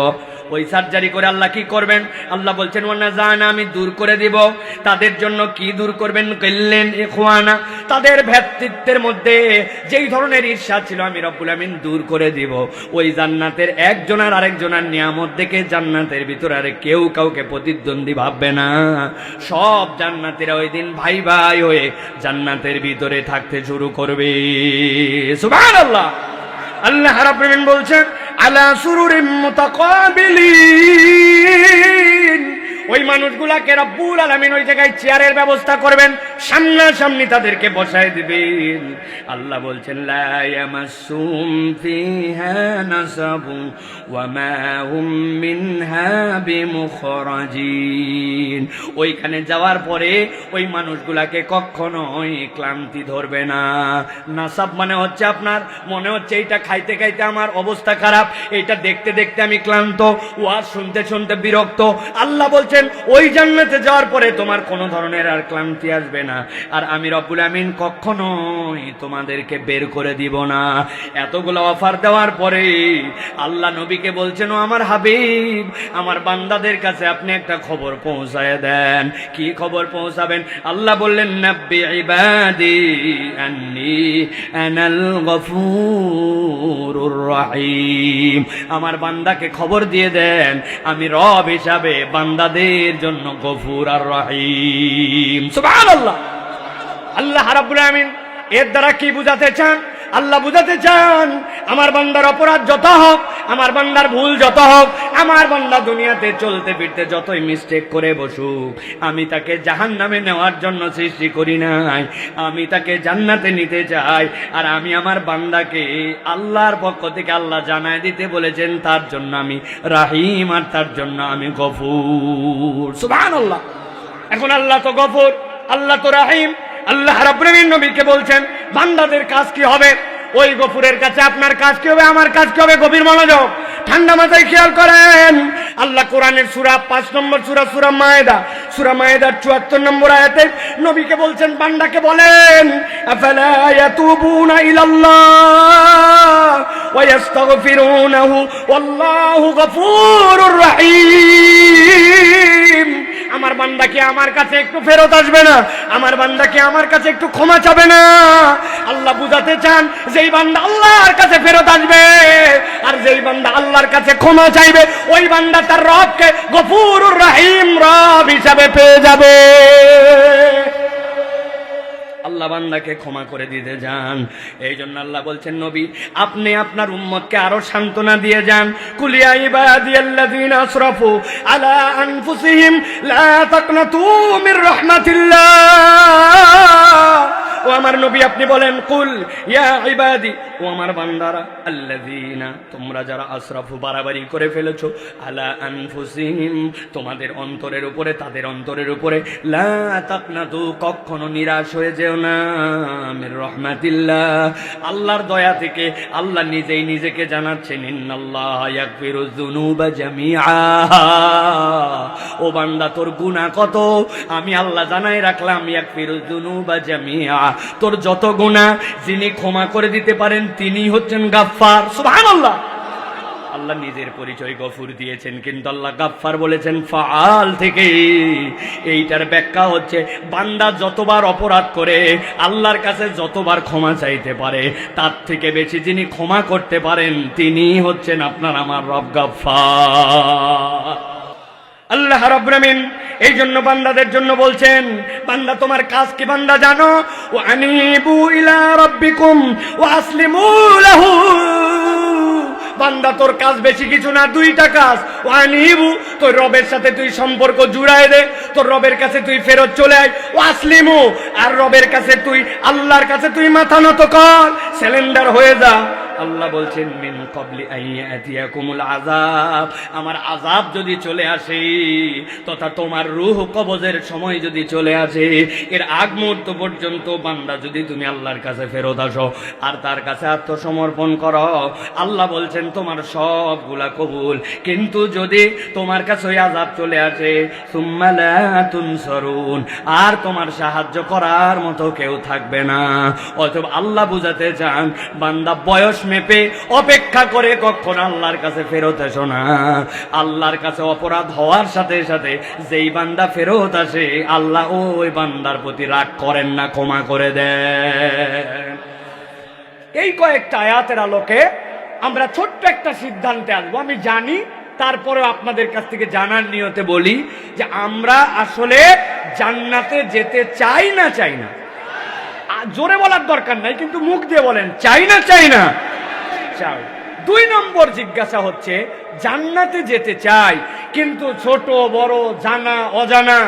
ওই সার্জারি করে আল্লাহ কি করবেন? আল্লাহ বলছেন, ওয়ানাযানা, আমি দূর করে দিব তাদের জন্য। কি দূর করবেন? কিল্লিন ইখওয়ানা, তাদের ভ্রাতৃত্বের মধ্যে যেই ধরনের ঈর্ষা ছিল আমি রব্বুল আমিন দূর করে দিব। ওই জান্নাতের একজনের আরেকজনের নিয়ামত দেখে জান্নাতের ভিতরে আর কেউ কাউকে প্রতিদ্বন্দ্বী ভাববে না। সব জান্নাতীরা ওই দিন ভাই ভাই হয়ে জান্নাতের ভিতরে থাকতে শুরু করবে। সুবহানাল্লাহ। আল্লাহ রাব্বুল আলামিন বলছেন, আলা সুরুরিম মুতাকাবিলিন, ওই মানুষগুলাকে রব্বুল আলামিন ওই জায়গায় চেয়ারের ব্যবস্থা করবেন, সামনাসামনি তাদেরকে বসায় দিবেন। আল্লাহ বলছেন, লা ইয়ামাসসুহুম ফিহা নাসাবুন ওয়া মা হুম মিনহা বিমুখরাজিন। ওইখানে যাওয়ার পরে ওই মানুষগুলাকে কখনোই ক্লান্তি ধরবে না। নাসাব মানে হচ্ছে আপনার মনে হচ্ছে এইটা খাইতে খাইতে আমার অবস্থা খারাপ, এইটা দেখতে দেখতে আমি ক্লান্ত, ওয়াজ শুনতে শুনতে বিরক্ত। আল্লাহ বলছেন, ওই জান্নাতে যাওয়ার পরে তোমার কোনো ধরনের আর ক্লান্তি আসবে না, আর আমি রব্বুল আমিন কখনোই তোমাদেরকে বের করে দিব না। এতগুলো অফার দেওয়ার পরে আল্লাহ নবীকে বলছেন, ও আমার হাবিব, আমার বান্দাদের কাছে আপনি একটা খবর পৌঁছায় দেন। কি খবর পৌঁছাবেন? আল্লাহ বললেন, নাব্বি ইবাদি আন্নী আনাল গফুরুর রহিম। আমার বান্দাকে খবর দিয়ে দেন, আমি রব হিসাবে বান্দাদের জন্য গফুর আর রহিম। সুবহানাল্লাহ। আল্লাহ রাব্বুল আমিন এর দ্বারা কি বুঝাতে চান? আল্লাহ বুঝাতে চান, আমার বান্দার অপরাধ যত হোক, আমার বান্দার ভুল যত হোক, আমার বান্দা দুনিয়াতে চলতে ফিরতে যতই মিস্টেক করে বসুক, আমি তাকে জাহান্নামে নেওয়ার জন্য সৃষ্টি করি নাই, আমি তাকে জান্নাতে নিতে চাই। আর আমি আমার বান্দাকে আল্লাহর পক্ষ থেকে আল্লাহ জানায় দিতে বলেছেন, তার জন্য আমি রাহিম আর তার জন্য আমি গফুর। সুবহানাল্লাহ। এখন আল্লাহ তো গফুর, আল্লাহ তো রাহিম। আল্লাহ রাব্বুল আমিন নবীকে বলছেন, বান্দাদের কাজ কি হবে? ওই গফুরের কাছে আপনার কাজ কি হবে, আমার কাজ কি হবে? গভীর মনোযোগ, ঠান্ডা মাথায় খেয়াল করেন। আল্লাহ কোরআনের সূরা 5 নম্বর সূরা, সূরা মায়েদা সূরা মায়েদার 74 নম্বর আয়াতে নবীকে বলছেন, বান্দাকে বলেন আফালা ইয়াতুবুনা ইলাল্লাহ ওয়া ইস্তাগফিরুনাহু ওয়াল্লাহু গফুরুর রহিম। আমার বান্দা কি আমার কাছে একটু ফেরত আসবে না? আমার বান্দা কি আমার কাছে একটু ক্ষমা চাবে না? আল্লাহ বুঝাতে চান, যেই বান্দা আল্লাহর কাছে ফেরত আসবে আর যেই বান্দা আল্লাহর কাছে ক্ষমা চাইবে, ওই বান্দা তার রবকে গফুরুর রহিম রব হিসাবে পেয়ে যাবে। আল্লাহ বান্দাকে ক্ষমা করে দিতে যান। এই জন্য আল্লাহ বলছেন, নবী আপনি আপনার উম্মতকে আরো সান্ত্বনা দিয়ে যান। কুল ইয়া ইবাদিয়াল্লাযীনা আসরাফু আলা আনফুসিহিম লা তাকনাতু মির রাহমাতিল্লাহ। ও আমার নবী আপনি বলেন, কুল ইয়া ইবাদি, ও আমার বান্দারা, আল্লাযীনা তোমরা যারা আসরাফু বাড়াবাড়ি করে ফেলেছো, আলা আনফুসিহিম তোমাদের অন্তরের উপরে, তাদের অন্তরের উপরে, লা তাকনাতু কখনো নিরাশ হয়ে যেও না মির রাহমাতিল্লাহ আল্লাহর দয়া থেকে। আল্লাহ নিজেই নিজেকে জানাচ্ছেন, ইন্নাল্লাহা ইয়াগফিরুয যুনুবা জামিআ। ও বান্দা তোর গুনাহ কত আমি আল্লাহ জানাই রাখলাম, ইয়াগফিরুয যুনুবা জামিআ। তোর যত গুনাহ যিনি ক্ষমা করে দিতে পারেন তিনি হচ্ছেন গাফফার। সুবহানাল্লাহ। আল্লাহ নিজের পরিচয় গফুর দিয়েছেন, কিন্তু আল্লাহ গাফফার বলেছেন ফাআল থেকে। এইটার ব্যাখ্যা হচ্ছে, বান্দা যতবার অপরাধ করে আল্লাহর কাছে যতবার ক্ষমা চাইতে পারে, তার থেকে বেশি যিনি ক্ষমা করতে পারেন তিনি হচ্ছেন আপনার আমার রব গাফফার। আল্লাহ রাব্বুল আমিন এই জন্য বান্দাদের জন্য বলছেন, বান্দা তোমার কাজ কি বান্দা জানো? ওয়া আনিবু ইলা রাব্বিকুম ওয়া আসলিমু লাহু। বান্দা তোর কাজ বেশি কিছু না, দুইটা কাজ। ওয়া আনিবু, তোর রবের সাথে তুই সম্পর্ক জুড়ায় দে, তোর রবের কাছে তুই ফেরত চলে আয়। ওয়া আসলিমু, আর রবের কাছে তুই, আল্লাহর কাছে তুই মাথা নত কর, সারেন্ডার হয়ে যা। আল্লাহ বলছেন, মিন ক্বাবলি আন ইয়াতিয়াকুমুল আযাব, আমার আযাব যদি চলে আসে, তথা তোমার রূহ কবজের সময় যদি চলে আসে, এর আগ মুহূর্ত পর্যন্ত বান্দা যদি তুমি আল্লাহর কাছে ফেরত আসো আর তার কাছে আত্মসমর্পণ করো, আল্লাহ বলছেন তোমার সবগুলা কবুল। কিন্তু যদি তোমার কাছে ওই আযাব চলে আসে, সুম্মা লা তুনসারুন, আর তোমার সাহায্য করার মতো কেউ থাকবে না। অতএব আল্লাহ বুঝাতে চান, বান্দা বয়স মেপে অপেক্ষা করে কখন আল্লাহর কাছে ফেরত এসো না। আল্লাহর কাছে অপরাধ হওয়ার সাথে সাথে যেই বান্দা ফেরত আসে, আল্লাহ ওই বান্দার প্রতি রাগ করেন না, ক্ষমা করে দেন। এই কয়েকটা আয়াতের আলোকে আমরা ছোট্ট একটা সিদ্ধান্তে আসবো। আমি জানি, তারপরেও আপনাদের কাছ থেকে জানার নিয়তে বলি যে আমরা আসলে জান্নাতে যেতে চাই না চাই না? জোরে বলার দরকার নাই, কিন্তু মুখ দিয়ে বলেন, চাই না চাই না? চাই। 2 নম্বর জিজ্ঞাসা হচ্ছে, জান্নাতে যেতে চাই, কিন্তু ছোট বড়, জানা অজানা,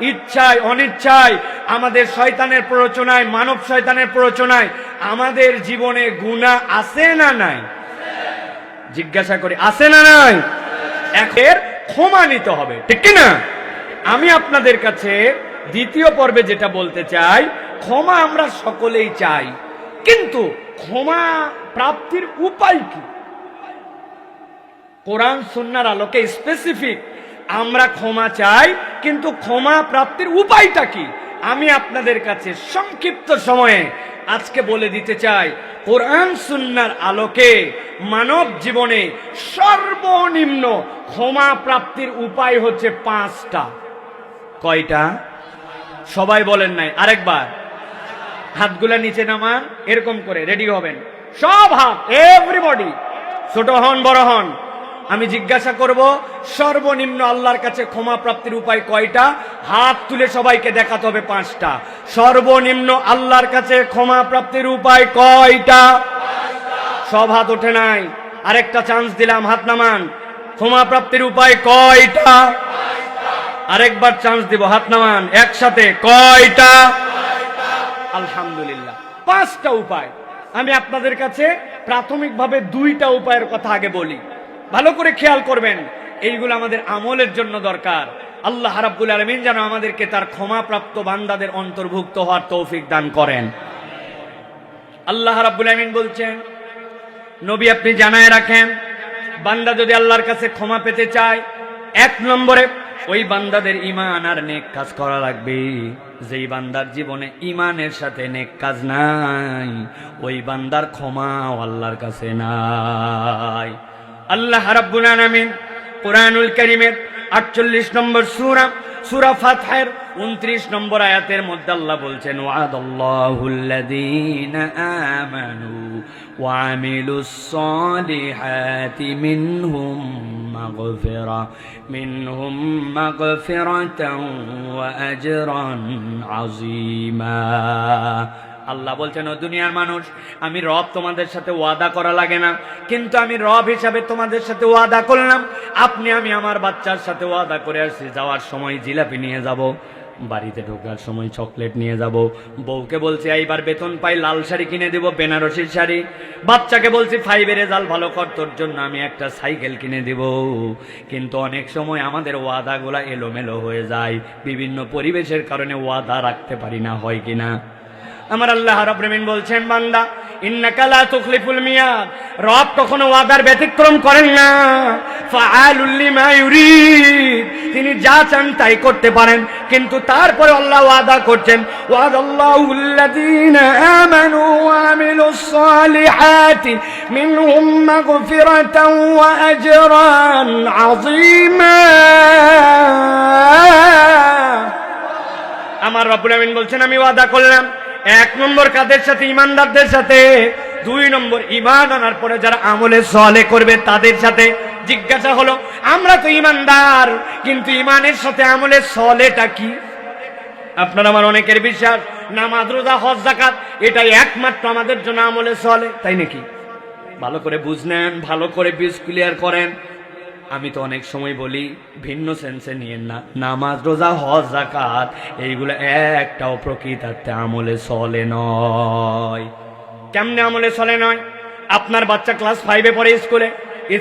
ইচ্ছায় অনিচ্ছায়, আমাদের শয়তানের প্ররোচনায়, মানব শয়তানের প্ররোচনায় আমাদের জীবনে গুনাহ আছে না নাই? জিজ্ঞাসা করি, আছে না নাই? এর ক্ষমা নিতে হবে, ঠিক কি না? আমি আপনাদের কাছে দ্বিতীয় পর্বে যেটা বলতে চাই, ক্ষমা আমরা সকলেই চাই, কিন্তু ক্ষমা প্রাপ্তির উপায় কি? কোরআন সুন্নাহর আলোকে স্পেসিফিক আমরা ক্ষমা চাই, কিন্তু ক্ষমা প্রাপ্তির উপায়টা কি? আমি আপনাদের কাছে সংক্ষিপ্ত সময়ে আজকে বলে দিতে চাই। কোরআন সুন্নাহর আলোকে মানব জীবনে সর্বনিম্ন ক্ষমা প্রাপ্তির উপায় হচ্ছে 5টা। কয়টা? সবাই বলেন নাই, আরেকবার হাতগুলা নিচে নামান, এরকম করে রেডি হবেন সব হাত, এভরিবডি, ছোট হন বড় হন। আমি জিজ্ঞাসা করব, সর্বনিম্ন আল্লাহর কাছে ক্ষমা প্রাপ্তির উপায় কয়টা? হাত তুলে সবাইকে দেখাতে হবে 5টা। সর্বনিম্ন আল্লাহর কাছে ক্ষমা প্রাপ্তির উপায় কয়টা? সব হাত ওঠে নাই, আরেকটা চান্স দিলাম, হাত নামান। ক্ষমা প্রাপ্তির উপায় কয়টা? আরেকবার চান্স দিব, হাত নামান একসাথে, কয়টা? আলহামদুলিল্লাহ, 5টা উপায়। আমি আপনাদের কাছে প্রাথমিকভাবে 2টা উপায়ের কথা আগে বলি, ভালো করে খেয়াল করবেন। এইগুলো আমাদের আমলের জন্য দরকার। আল্লাহ রাব্বুল আলামিন যেন আমাদেরকে তার ক্ষমাপ্রাপ্ত বান্দাদের অন্তর্ভুক্ত হওয়ার তৌফিক দান করেন। আল্লাহ রাব্বুল আলামিন বলছেন, নবী আপনি জানায় রাখেন, বান্দা যদি আল্লাহর কাছে ক্ষমা পেতে চায়, 1 নম্বরে ওই বান্দাদের ঈমান আর নেক কাজ করা লাগবে। যেই বান্দার জীবনে ঈমানের সাথে নেক কাজ নাই, ওই বান্দার ক্ষমাও আল্লাহর কাছে নাই। আল্লাহ রাব্বুল আলামিন কুরআনুল কারীমের 48 নম্বর সূরা ফাতহের 29 নম্বর আয়াতের মধ্যে আল্লাহ বলছেন, ওয়াদাল্লাহুল্লাযীনা আমানু ওয়া আমিলুস সালিহাতি মিনহুম মাগফিরাতান ওয়া আজরান আযীমা। আল্লাহ বলছেন, ও দুনিয়ার মানুষ, আমি রব তোমাদের সাথে ওয়াদা করা লাগে না, কিন্তু আমি রব হিসাবে তোমাদের সাথে ওয়াদা করলাম। আমি আমার বাচ্চার সাথে ওয়াদা করে আসছি, যাওয়ার সময় জিলাপি নিয়ে যাব, বাড়িতে ঢোকার সময় চকলেট নিয়ে যাব। বউকে বলছি এইবার বেতন পাই লাল শাড়ি কিনে দেব, বেনারসির শাড়ি। বাচ্চাকে বলছি 5-এর রেজাল্ট ভালো কর, তোর জন্য আমি একটা সাইকেল কিনে দেব। কিন্তু অনেক সময় আমাদের ওয়াদাগুলা এলোমেলো হয়ে যায়, বিভিন্ন পরিবেশের কারণে ওয়াদা রাখতে পারি না, হয় কিনা? আমার আল্লাহ রাব্বুল আলামিন বলছেন, বান্দা ইন্নাকা লা তুখলিফুল মিয়াদ, রব কখনো ওয়াদার ব্যতিক্রম করেন না। ফাআলুল লিমা ইউরিদ, তিনি যা চান তাই করতে পারেন, কিন্তু তারপরে আল্লাহ ওয়াদা করছেন, ওয়াদাল্লাহুল্লাযীনা আমানু ওয়া আমিলুস সালিহাতি মিনহুম মাগফিরাতান ওয়া আজরান আযীমা। আমার রব্বুল আলামিন বলছেন, আমি ওয়াদা করলাম 1 নম্বর কাদের সাথে? ঈমানদারদের সাথে। 2 নম্বর, ঈমান আনার পরে যারা আমলে সালেহ করবে তাদের সাথে। জিজ্ঞাসা হলো, আমরা তো ঈমানদার, কিন্তু ঈমানের সাথে আমলে সালেহটা কি? আপনার আমার অনেকের বিশ্বাস নামাজ রোজা হজ যাকাত এটাই একমাত্র আমাদের জন্য আমলে সালেহ, তাই নাকি? ভালো করে বুঝনেন, ভালো করে বিষ ক্লিয়ার করেন। আমি তো অনেক সময় বলি, ভিন্ন সেন্সে নিয়েন না। নামাজ রোজা হজ যাকাত এইগুলো একটাও প্রকৃতার্থে আমলে সালেহ নয়। কেমনে আমলে সালেহ নয়? আপনার বাচ্চা ক্লাস 5-এ পড়ে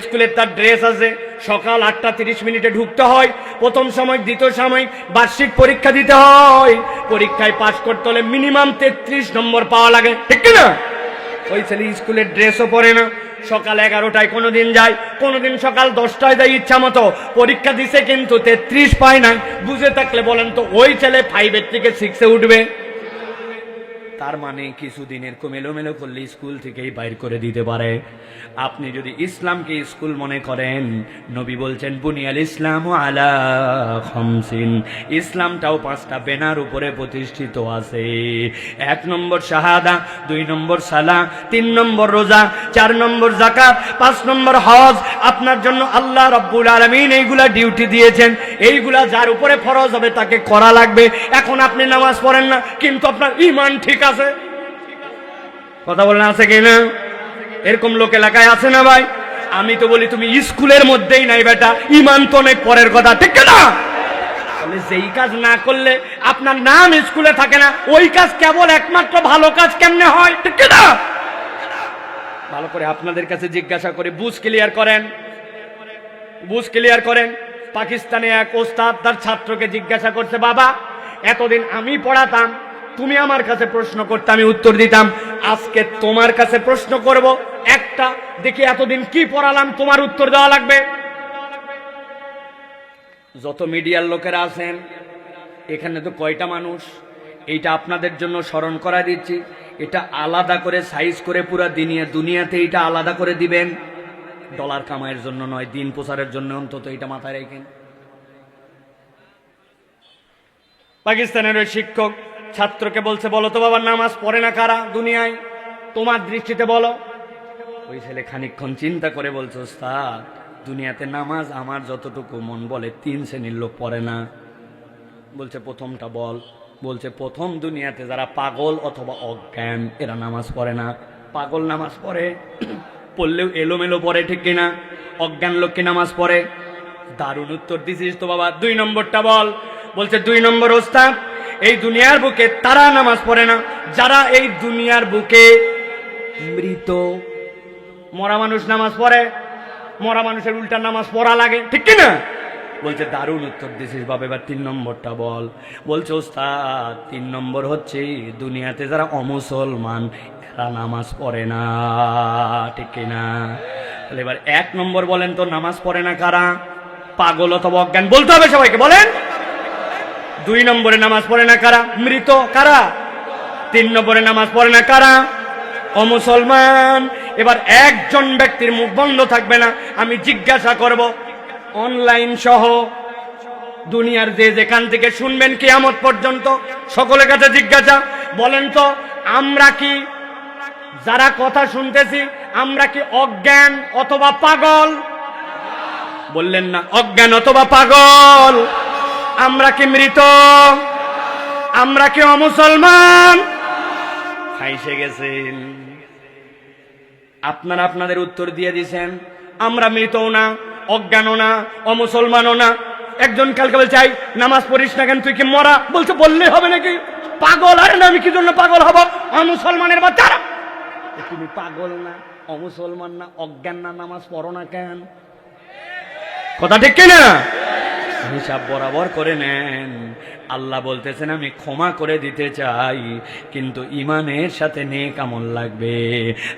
স্কুলে তার ড্রেস আছে, সকাল 8:30 ঢুকতে হয়, প্রথম সময় দ্বিতীয় সময় বার্ষিক পরীক্ষা দিতে হয়। পরীক্ষায় পাশ করতে হলে মিনিমাম 33 নম্বর পাওয়া লাগে, ঠিক না? ওই ছেলে স্কুলের ড্রেসও পরে না, সকাল 11টায় কোনোদিন যায়, কোনোদিন সকাল 10টায় যায়, ইচ্ছা মতো পরীক্ষা দিছে, কিন্তু 33 পায় নাই। বুঝে থাকলে বলেন তো, ওই ছেলে 5-এর থেকে 6-এ উঠবে? তার মানে কিছুদিন এরকম এলোমেলো করলে স্কুল থেকেই বাইর করে দিতে পারে। আপনি যদি ইসলামকে স্কুল মনে করেন, নবী বলছেন, বুনিয়াল ইসলামু আলা খামসিন, ইসলামটাও 5টা বেনার উপরে প্রতিষ্ঠিত আছে। 1 নম্বর শাহাদা, 2 নম্বর সালাহ, 3 নম্বর রোজা, 4 নম্বর যাকাত, 5 নম্বর হজ। আপনার জন্য আল্লাহ রাব্বুল আলামিন এইগুলা ডিউটি দিয়েছেন, এইগুলা যার উপরে ফরজ হবে তাকে করা লাগবে। এখন আপনি নামাজ পড়েন না, কিন্তু আপনার ঈমান ঠিক আছে। কথা বলেন, আছে কিনা? এরকম লোক এলাকায় আছে না ভাই? আমি তো বলি, তুমি স্কুলের মধ্যেই নাই বেটা, ঈমান তো অনেক পরের কথা, ঠিক না? তাহলে যেই কাজ না করলে আপনার নাম স্কুলে থাকে না, ওই কাজ কেবল একমাত্র ভালো কাজ কেমনে হয়, ঠিক না? ভালো করে আপনাদের কাছে জিজ্ঞাসা করে বুঝ ক্লিয়ার করেন। পাকিস্তানে এক ওস্তাদ তার ছাত্রকে জিজ্ঞাসা করছে, বাবা এতদিন আমি পড়াতাম, তুমি আমার কাছে প্রশ্ন করতে, আমি উত্তর দিতাম, আজকে তোমার কাছে প্রশ্ন করব একটা, দেখি এতদিন কি পড়ালাম, তোমার উত্তর দেওয়া লাগবে। যত মিডিয়ার লোকেরা আছেন এখানে তো কয়টা মানুষ, এইটা আপনাদের জন্য স্মরণ করা দিচ্ছি, এটা আলাদা করে সাইজ করে পুরা দুনিয়াতে এটা আলাদা করে দিবেন। ডলার কামাইয়ের জন্য নয়, দিন প্রচারের জন্য অন্তত এটা মাথায় রাখেন। পাকিস্তানের ওই শিক্ষক ছাত্রকে বলছে, বলো তো বাবা, নামাজ পড়ে না কারা দুনিয়ায়, তোমার দৃষ্টিতে বলো। ওই ছেলে খানিকক্ষণ চিন্তা করে বলছে, ওস্তাদ দুনিয়াতে নামাজ আমার যতটুকু মন বলে 3 শ্রেণীর লোক পড়ে না। বলছে প্রথমটা বল। বলছে প্রথম দুনিয়াতে যারা পাগল অথবা অজ্ঞান, এরা নামাজ পড়ে না। পাগল নামাজ পড়ে, পড়লেও এলোমেলো পড়ে, ঠিক কিনা? অজ্ঞান লোক কি নামাজ পড়ে? দারুণ উত্তর দিছিস তো বাবা। 2 নম্বরটা বল। বলছে 2 নম্বর, ওস্তাদ এই দুনিয়ার বুকে তারা নামাজ পড়ে না যারা এই দুনিয়ার বুকে মৃত। মরা মানুষ নামাজ পড়ে, মরা মানুষের উল্টা নামাজ পড়া লাগে, ঠিক কিনা? বলছে দারুণ উত্তর দিছিস বাবা, এবার 3 নম্বরটা বল। বলছে ওস্তাদ 3 নম্বর হচ্ছে দুনিয়াতে যারা অমুসলমান, এরা নামাজ পড়ে না, ঠিক কিনা? এবার 1 নম্বর বলেন তো, নামাজ পড়ে না কারা? পাগল অথবা অজ্ঞান বলতে হবে সবাইকে, বলেন। 2 নম্বরে নামাজ পড়ে না কারা? মৃত। কারা? 3 নম্বরে নামাজ পড়ে না কারা? অমুসলমান। এবার একজন ব্যক্তির মুখ বন্ধ থাকবে না, আমি জিজ্ঞাসা করব অনলাইন সহ দুনিয়ার যে যেখান থেকে শুনবেন কিয়ামত পর্যন্ত, সকলের কাছে জিজ্ঞাসা, বলেন তো আমরা কি যারা কথা শুনতেছি আমরা কি অজ্ঞান অথবা পাগল? বললেন না, অজ্ঞান অথবা পাগল। আমরা কি মৃত? আমরা কি অমুসলমান? খাইসে গেছেন আপনারা, আপনাদের উত্তর দিয়ে দিয়েছেন আমরা মৃতও না, অজ্ঞানও না, অমুসলমানও না। একজন কালকে বলছে আই নামাজ পড়িস না কেন, তুই কি মরা? বলছে বললে হবে নাকি? পাগল। আরে না, আমি কি জন্য পাগল হব? অমুসলমানের বাচ্চারা। তুমি পাগল না, অমুসলমান না, অজ্ঞান না, নামাজ পড়ো না কেন? কথা ঠিক কিনা? হিসাব বরাবর করে নেন। আল্লাহ বলতেছেন আমি ক্ষমা করে দিতে চাই, কিন্তু ইমানের সাথে নেক আমল লাগবে।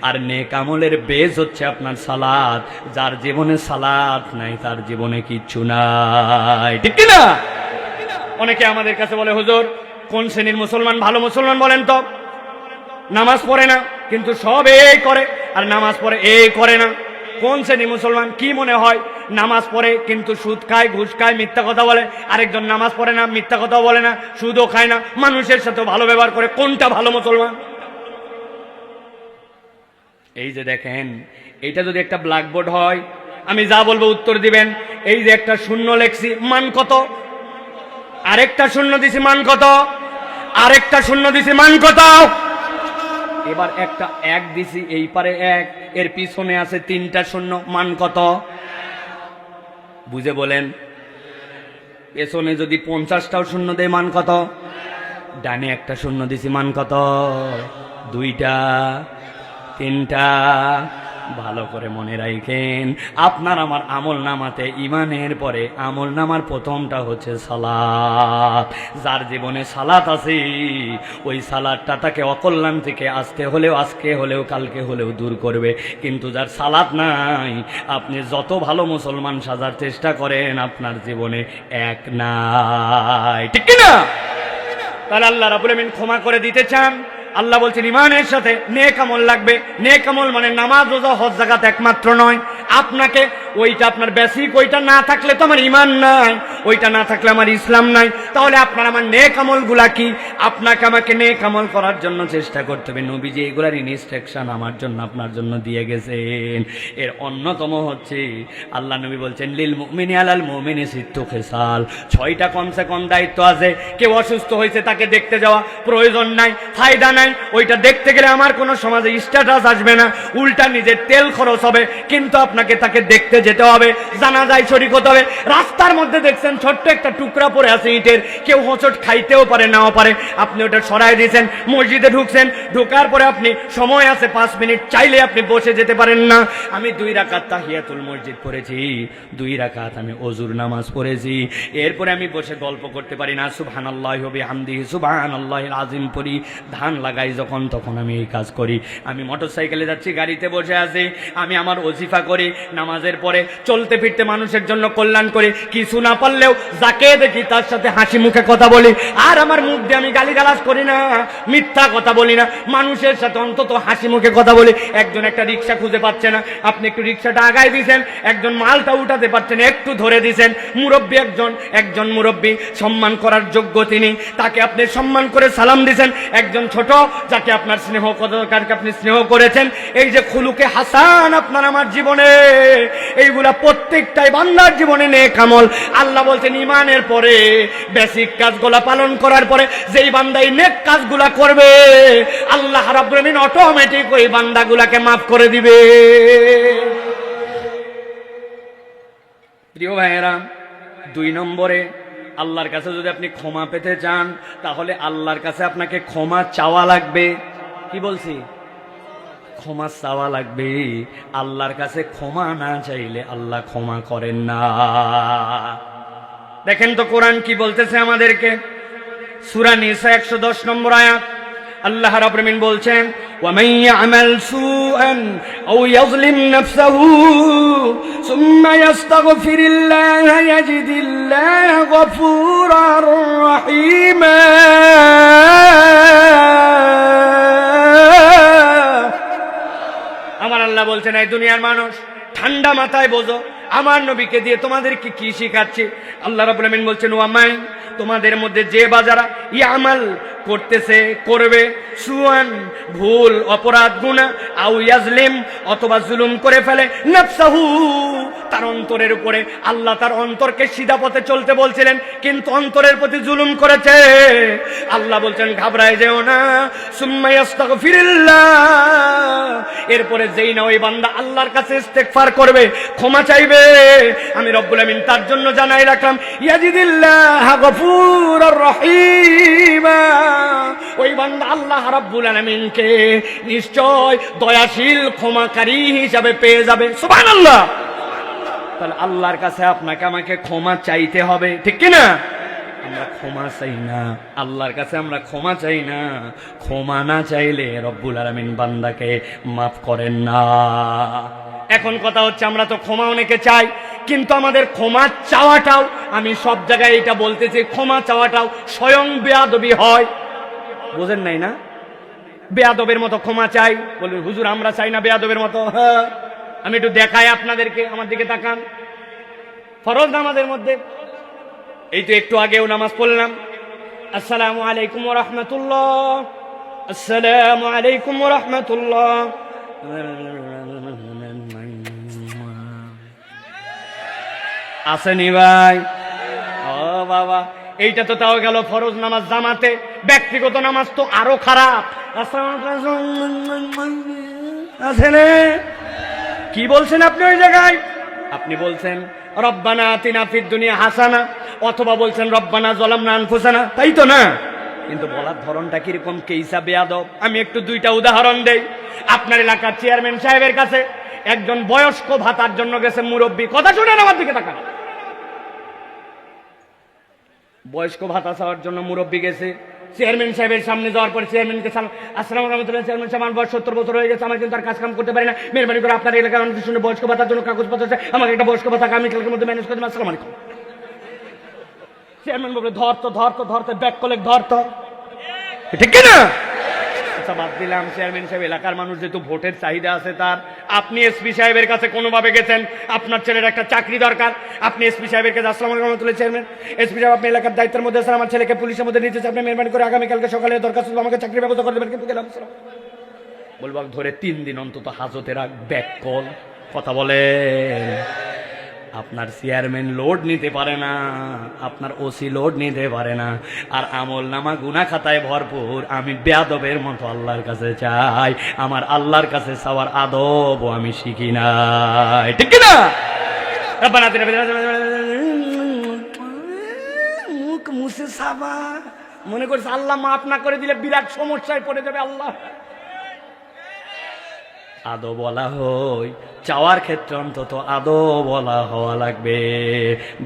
আর নেক আমলের বেজ হচ্ছে আপনার সালাত। যার জীবনে সালাত নাই তার জীবনে কিচ্ছু নাই, ঠিক কিনা? অনেকে আমাদের কাছে বলে হুজুর কোন শ্রেণীর মুসলমান ভালো মুসলমান বলেন তো? নামাজ পড়ে না কিন্তু সব এই করে, আর নামাজ পড়ে এই করে না। কোন শ্রেণীর মুসলমান? কি মনে হয়? নামাজ পড়ে কিন্তু সুদ খায়, ঘুষ খায়, মিথ্যা কথা বলে। আরেকজন নামাজ পড়ে না, মিথ্যা কথা বলে না, সুদও খায় না, মানুষের সাথে ভালো ব্যবহার করে। কোনটা ভালো মুসলমান? এই যে দেখেন, এইটা যদি একটা ব্ল্যাকবোর্ড হয়, আমি যা বলবো উত্তর দিবেন। এই যে একটা শূন্য লেখছি, মান কত? আরেকটা শূন্য দিছি, মান কত? আরেকটা শূন্য দিছি, মান কত? এবার একটা 1 দিছি, এই পারে 1, এর পিছনে আছে 3টা শূন্য, মান কত? বুঝে বলেন। পেছনে যদি 50টাও শূন্য দেয় মান কত? ডানে একটা শূন্য দিছি, মান কত? 2টা, 3টা। ভালো করে মনে রাখেন, আপনার আমার আমল নামাতে ইমানের পরে আমল নামার প্রথমটা হচ্ছে সালাত। যার জীবনে সালাত আছে ওই সালাতটা তাকে অকল্যাণ থেকে আজকে হলেও কালকে হলেও দূর করবে। কিন্তু যার সালাত নাই, আপনি যত ভালো মুসলমান সাজার চেষ্টা করেন আপনার জীবনে এক নাই, ঠিক কিনা? তাহলে আল্লাহ রাব্বুল আমিন ক্ষমা করে দিতে চান। আল্লাহ বলছেন ইমানের সাথে নেক আমল লাগবে। নেক আমল মানে নামাজ, রোজা, হজ, যাকাত একমাত্র নয়। আপনাকে ওইটা আপনার বেসিক, ওইটা না থাকলে তো আমার ইমান নাই, ওইটা না থাকলে আমার ইসলাম নাই। তাহলে আপনার আমার নেক আমলগুলা কি? আপনাকে আমাকে নেক আমল করার জন্য চেষ্টা করতে হবে। নবীজি এগুলার ইনস্ট্রাকশন আমার জন্য আপনার জন্য দিয়ে গেছেন। এর অন্যতম হচ্ছে আল্লাহ নবী বলছেন লিল মুমিনি আলাল মুমিনি সিত্তু খিসাল, 6টা কমসে কম দায়িত্ব আছে। কেউ অসুস্থ হয়েছে তাকে দেখতে যাওয়া প্রয়োজন নাই, ফায়দা নাই। ওইটা দেখতে গেলে আমার কোনো সমাজে স্ট্যাটাস আসবে না, উল্টা নিজের তেল খরচ হবে। কিন্তু আপনাকে তাকে দেখতে যেতে হবে, জানাজায় শরীক হতে হবে। রাস্তার মধ্যে দেখছেন ছোট্ট একটা টুকরা পড়ে আছে ইটের, কেউ হোঁচট খাইতেও পারে নাও পারে, আপনি ওটা সরাই দিয়েছেন। মসজিদে ঢুকছেন, ঢোকার পরে আপনি সময় আছে 5 মিনিট, চাইলে আপনি বসে যেতে পারেন না। আমি 2 রাকাত তাহিয়াতুল মসজিদ পড়েছি, 2 রাকাত আমি ওযুর নামাজ পড়েছি। এরপরে আমি বসে গল্প করতে পারি না, সুবহানাল্লাহি ওয়া বিহামদিহি সুবহানাল্লাহিল আযীম পড়ি। ধান লাগাই যখন তখন আমি এই কাজ করি। আমি মোটরসাইকেলে যাচ্ছি, গাড়িতে বসে আছি, আমি আমার ওজিফা করি। নামাজের পরে চলতে ফিরতে মানুষের জন্য কল্যাণ করি। কিছু না পারলেও যাকে দেখি তার সাথে হাসি মুখে কথা বলি। আর আমার মুখ দিয়ে আমি গালিগালাজ করি না, মিথ্যা কথা বলি না, মানুষের সাথে অন্তত হাসি মুখে কথা বলি। একজন একটা রিক্সা খুঁজে পাচ্ছে না, আপনি একটু রিক্সাটা আগায় দিয়েছেন। একজন মালটা উঠাতে পারছেন, একটু ধরে দিয়েছেন। মুরব্বী একজন মুরব্বী সম্মান করার যোগ্য, তিনি, তাকে আপনি সম্মান করে সালাম দিয়েছেন। একজন ছোট যাকে আপনার স্নেহ কারকে আপনি স্নেহ করেছেন। এই যে খুলুকে হাসান আপনার আমার জীবনে, এইগুলা প্রত্যেকটাই বান্দার জীবনে নেক আমল। আল্লাহ বলছেন ইমানের পরে বেসিক কাজগুলা পালন করার পরে যেই বান্দা এই নেক কাজগুলা করবে, আল্লাহ রাব্বুল আমিন অটোমেটিক ওই বান্দাগুলাকে মাফ করে দিবে। প্রিয় ভাইয়েরা, 2 নম্বরে আল্লাহর কাছে যদি আপনি ক্ষমা পেতে চান, তাহলে আল্লাহর কাছে আপনাকে ক্ষমা চাওয়া লাগবে। কি বলছি? ক্ষমা চাওয়া লাগবে। আল্লাহর কাছে ক্ষমা না চাইলে আল্লাহ ক্ষমা করেন না। দেখেন তো কোরআন কি বলতেছে আমাদেরকে। সূরা নিসা 110 নম্বর আয়াত, আল্লাহ রাব্বুল আমিন বলছেন ওয়া মান ইয়ামাল সুআন আও ইয়াযলিম নাফসাহু সুম্মা ইস্তাগফিরিল্লাহ ইয়াজিদিল্লাহ গফুরার রহিমা। আমার আল্লাহ বলছেন এই দুনিয়ার মানুষ ঠান্ডা মাথায় বোঝো, আমার নবীকে দিয়ে তোমাদেরকে কি শিখাচ্ছে। আল্লাহ রাব্বুল আমিন বলছেন ওয়ামাই, তোমাদের মধ্যে যে বাজারা ইয়ামাল করতেছে করবে সুয়ান ভুল অপরাধ গুনাহ আও ইয়াজলিম অথবা জুলুম করে ফেলে নাফসাহু তার অন্তরের উপরে। আল্লাহ তার অন্তরকে সিধা পথে চলতে বলছিলেন কিন্তু অন্তরের প্রতি জুলুম করেছে। আল্লাহ বলছেন ঘাবড়ায় যেও না, সুম্মা ইস্তাগফিরিল্লাহ, এরপরে যেই না ওই বান্দা আল্লাহর কাছে ইস্তেগফার করবে, ক্ষমা চাইবে, আমি রব্বুল আমিন তার জন্য জানাই রাখলাম ইয়াজিদিল্লাহ গফুরার রহিমা। ওই বান্দা আল্লাহ রাব্বুল আলামিনকে নিশ্চয় দয়াশীল ক্ষমাকারী হিসাবে পেয়ে যাবে। সুবহানাল্লাহ। তাহলে আল্লাহর কাছে আপনাকে আমাকে ক্ষমা চাইতে হবে, ঠিক কি না? আমরা ক্ষমা চাই না, আল্লাহর কাছে আমরা ক্ষমা চাই না। ক্ষমা না চাইলে রব্বুল আলামিন বান্দাকে মাফ করেন না। এখন কথা হচ্ছে আমরা তো ক্ষমা অনেকে চাই, কিন্তু আমাদের ক্ষমা চাওয়াটাও, আমি সব জায়গায় এটা বলতেছি, ক্ষমা চাওয়াটাও স্বয়ং বেয়াদবি হয়। বুঝেন নাই না? বেয়াদবের মতো ক্ষমা চাই, বলবেন হুজুর আমরা চাই না বেয়াদবের মতো। হ্যাঁ, আমি একটু দেখাই আপনাদেরকে, আমার দিকে তাকান। ফরজ নামাজের মধ্যে এই তো একটু আগেও নামাজ পড়লাম, আসসালামু আলাইকুম ওয়া রাহমাতুল্লাহ, আসসালামু আলাইকুম ওয়া রাহমাতুল্লাহ। আসেনি ভাই? ও বাবা, এইটা তো তাও গেল ফরজ নামাজ জামাতে। ব্যক্তিগত নামাজ তো আরো খারাপ। কি বলছেন আপনি ওই জায়গায়? আপনি বলছেন রব্বানা আতিনা ফিদ দুনিয়া হাসানা, অথবা বলছেন রব্বানা যালামনা আনফুসানা, তাই তো না? কিন্তু বলার ধরনটা কিরকম, কেইসা বেয়াদব। আমি একটু দুইটা উদাহরণ দেই। আপনার এলাকার চেয়ারম্যান সাহেবের কাছে একজন বয়স্ক ভাতার জন্য গেছে মুরব্বী। কথা শুনেন, আমার দিকে তাকান। বয়স্ক ভাতা চাওয়ার জন্য মুরব্বী গেছে চেয়ারম্যান সাহেবের সামনে। যাওয়ার পর চেয়ারম্যানকে আসসালামু আলাইকুম, চেয়ারম্যান সাহেব আমার বয়স 70 বছর হয়ে গেছে, আমার কিন্তু আর কাজ কাম করতে পারি না, মেহরবানি করে আপনার এলাকার অনেক শুনে বয়স্ক ভাতার জন্য কাগজপত্র আছে, আমাকে একটা বয়স্ক ভাতা আমি কালকের মধ্যে ম্যানেজ করে দেবেন, আসসালামু আলাইকুম। চেয়ারম্যান বলবে ধরতে ব্যাক কলেক ধরতো, ঠিক না? বাদ দিলাম, চেয়ারম্যান সাহেব এলাকার মানুষ যেহেতু ভোটের চাহিদা আছে তার, আপনি এসপি সাহেবের কাছে কোনোভাবে গেছেন, আপনার ছেলের একটা চাকরি দরকার, আপনি এসপি সাহেবের কাছে আসসালামু আলাইকুম রহমতুল্লাহ, চেয়ারম্যান এসপি সাহেব আপনি এলাকার দায়িত্বের মধ্যে আছেন, আমার ছেলেকে পুলিশের মধ্যে নিতে চান, আপনি মেহরবানি করে আগামীকালকে সকালে দরখাস্ত আমাকে চাকরির ব্যবস্থা করে দেবেন। কিন্তু গেলাম, বলবো ধরে 3 দিন অন্তত হাজতে রাখ, ব্যাক কল, কথা বলে। আপনার চেয়ারম্যান লোড নিতে পারে না, আপনার ওসি লোড নিতে পারে না, আর আমল নামা গুনাহ খাতায় ভরপুর। আমি বেয়াদবের মতো আল্লাহর কাছে চাই, আমার আল্লাহর কাছে চাওয়ার আদব আমি শিখি নাই, ঠিক না? মুখ মুছে সাবা, মনে করছে আল্লাহ মাফ না করে দিলে বিরাট সমস্যায় পড়ে যাবে আল্লাহ। আদব বলা হয়, চাওয়ার ক্ষেত্রে অন্তত আদব বলা হওয়া লাগবে।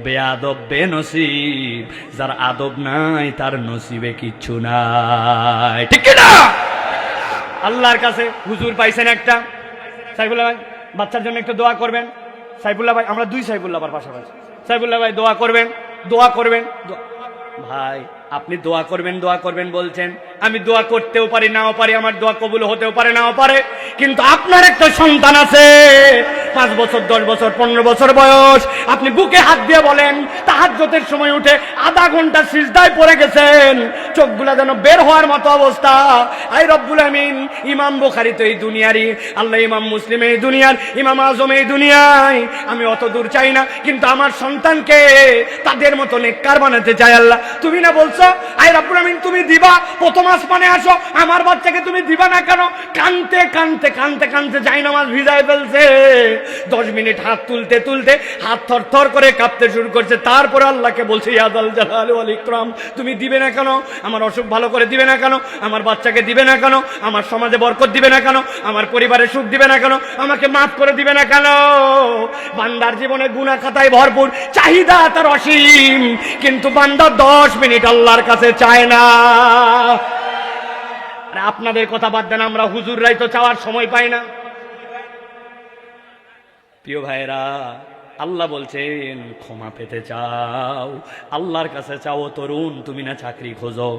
বেয়াদব বেনসিব, যার আদব নাই তার নসিবে কিচ্ছু নাই, ঠিক না? আল্লাহর কাছে হুজুর পাইছেন একটা, সাইফুল্লাহ ভাই বাচ্চার জন্য একটু দোয়া করবেন। সাইফুল্লাহ ভাই, আমরা 2 সাইফুল্লাহ আবার পাশাপাশি। সাইফুল্লাহ ভাই দোয়া করবেন, দোয়া করবেন। ভাই আপনি দোয়া করবেন বলছেন, আমি দোয়া করতেও পারি নাও পারি, আমার দোয়া কবুল হতেও পারে নাও পারে, কিন্তু আপনার একটা সন্তান আছে 5 বছর 10 বছর 15 বছর বয়স, আপনি বুকে হাত দিয়ে বলেন তাহাজ্জুদের সময় উঠে আধা ঘন্টা সিজদায় পড়ে গেছেন, চোখগুলা যেন বের হওয়ার মতো অবস্থা। আই রব্বুল আমিন, ইমাম বুখারী তো এই দুনিয়ারই আল্লাহ, ইমাম মুসলিম এই দুনিয়ার, ইমাম আজম এই দুনিয়ায়, আমি অত দূর চাই না, কিন্তু আমার সন্তানকে তাদের মতো নেককার বানাতে চাই আল্লাহ। তুমি না বলছো আই রব্বুল আমিন তুমি দিবা, প্রথম আসমানে আসো, আমার বাচ্চাকে তুমি দিবা না কেন? কানতে কানতে কানতে কানতে যাই নামাজ ভিজায় ফেলছে। 10 মিনিট হাত তুলতে তুলতে হাত থরথর করে কাঁপতে শুরু করছে। তারপরে আল্লাহকে বলছে ইয়া যাল জালালি ওয়াল ইকরাম, তুমি দিবে না কেন? আমার অসুখ ভালো করে দিবে না কেন? আমার বাচ্চাকে দিবে না কেন? আমার সমাজে বরকত দিবে না কেন? আমার পরিবারে সুখ দিবে না কেন? আমাকে মাফ করে দিবে না কেন? বান্দার জীবনে গুনাহ খাতায় ভরপুর, চাহিদা তার অসীম, কিন্তু বান্দা 10 মিনিট আল্লাহর কাছে চায় না। আর আপনাদের কথা বাদ দেন, আমরা হুজুররাই তো চাওয়ার সময় পাই না। প্রিয় ভাইরা, আল্লাহ বলছেন ক্ষমা পেতে চাও, আল্লাহর কাছে চাও। তরুণ, তুমি না চাকরি খোঁজো,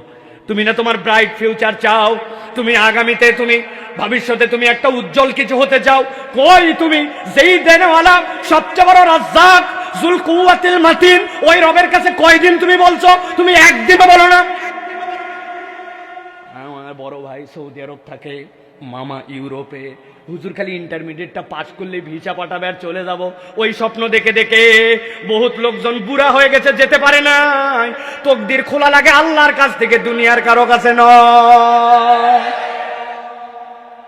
তুমি না তোমার ব্রাইট ফিউচার চাও, তুমি আগামীতে, তুমি ভবিষ্যতে তুমি একটা উজ্জ্বল কিছু হতে চাও। কই তুমি যেই দেনওয়ালা, সবচেয়ে বড় রাজ্জাক, যুল কুওয়াতিল মাতিন, ওই রবের কাছে কয়দিন তুমি বলছো? তুমি একদিনও বলো না। আমার বড় ভাই সৌদি আরব থাকে, মামা ইউরোপে। হুজুর খালি ইন্টারমিডিয়েটটা পাস করলে ভিসা পাঠাবে আর চলে যাব। ওই স্বপ্ন দেখে দেখে বহুত লোকজন বুড়া হয়ে গেছে, যেতে পারে না। তকদির খোলা লাগে আল্লাহর কাছ থেকে, দুনিয়ার কারো কাছে নয়।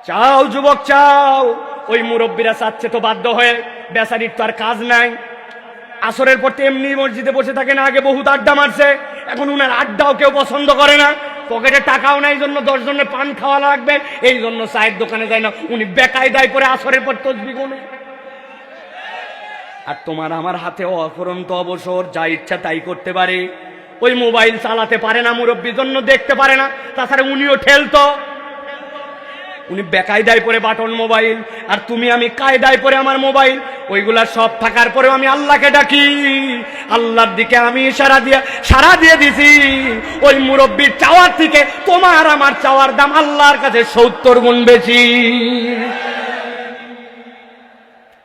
চাও যুবক, চাও। ওই মুরব্বীরা চাচ্ছে তো বাধ্য হয়ে, বেচারির তো আর কাজ নাই। আসরের পর এমনি মসজিদে বসে থাকে না, আগে বহুত আড্ডা মারছে, এখন উনার আড্ডাও কেউ পছন্দ করে না। পকেটে টাকাও নাই, জন্য 10 জনের পান খাওয়া লাগবে, এই জন্য চায়ের দোকানে যায় না। উনি বেকায়দায় পরে আসরের পর তসবিহ গুনে। আর তোমার আমার হাতে অফুরন্ত অবসর, যা ইচ্ছা তাই করতে পারে। ওই মোবাইল চালাতে পারে না মুরব্বীর জন্য, দেখতে পারে না। তাছাড়া উনিও ঠেলতো, উনি বেকায়দায় পরে বাটন মোবাইল, আর তুমি আমি কায়দায় পরে আমার মোবাইল। ওইগুলা সব থাকার পরেও আমি আল্লাহকে ডাকি, আল্লাহর দিকে আমি সারা দিয়ে দিছি। ওই মুরব্বীর চাওয়ার থেকে তোমার আমার চাওয়ার দাম আল্লাহর কাছে 70 গুণ বেশি।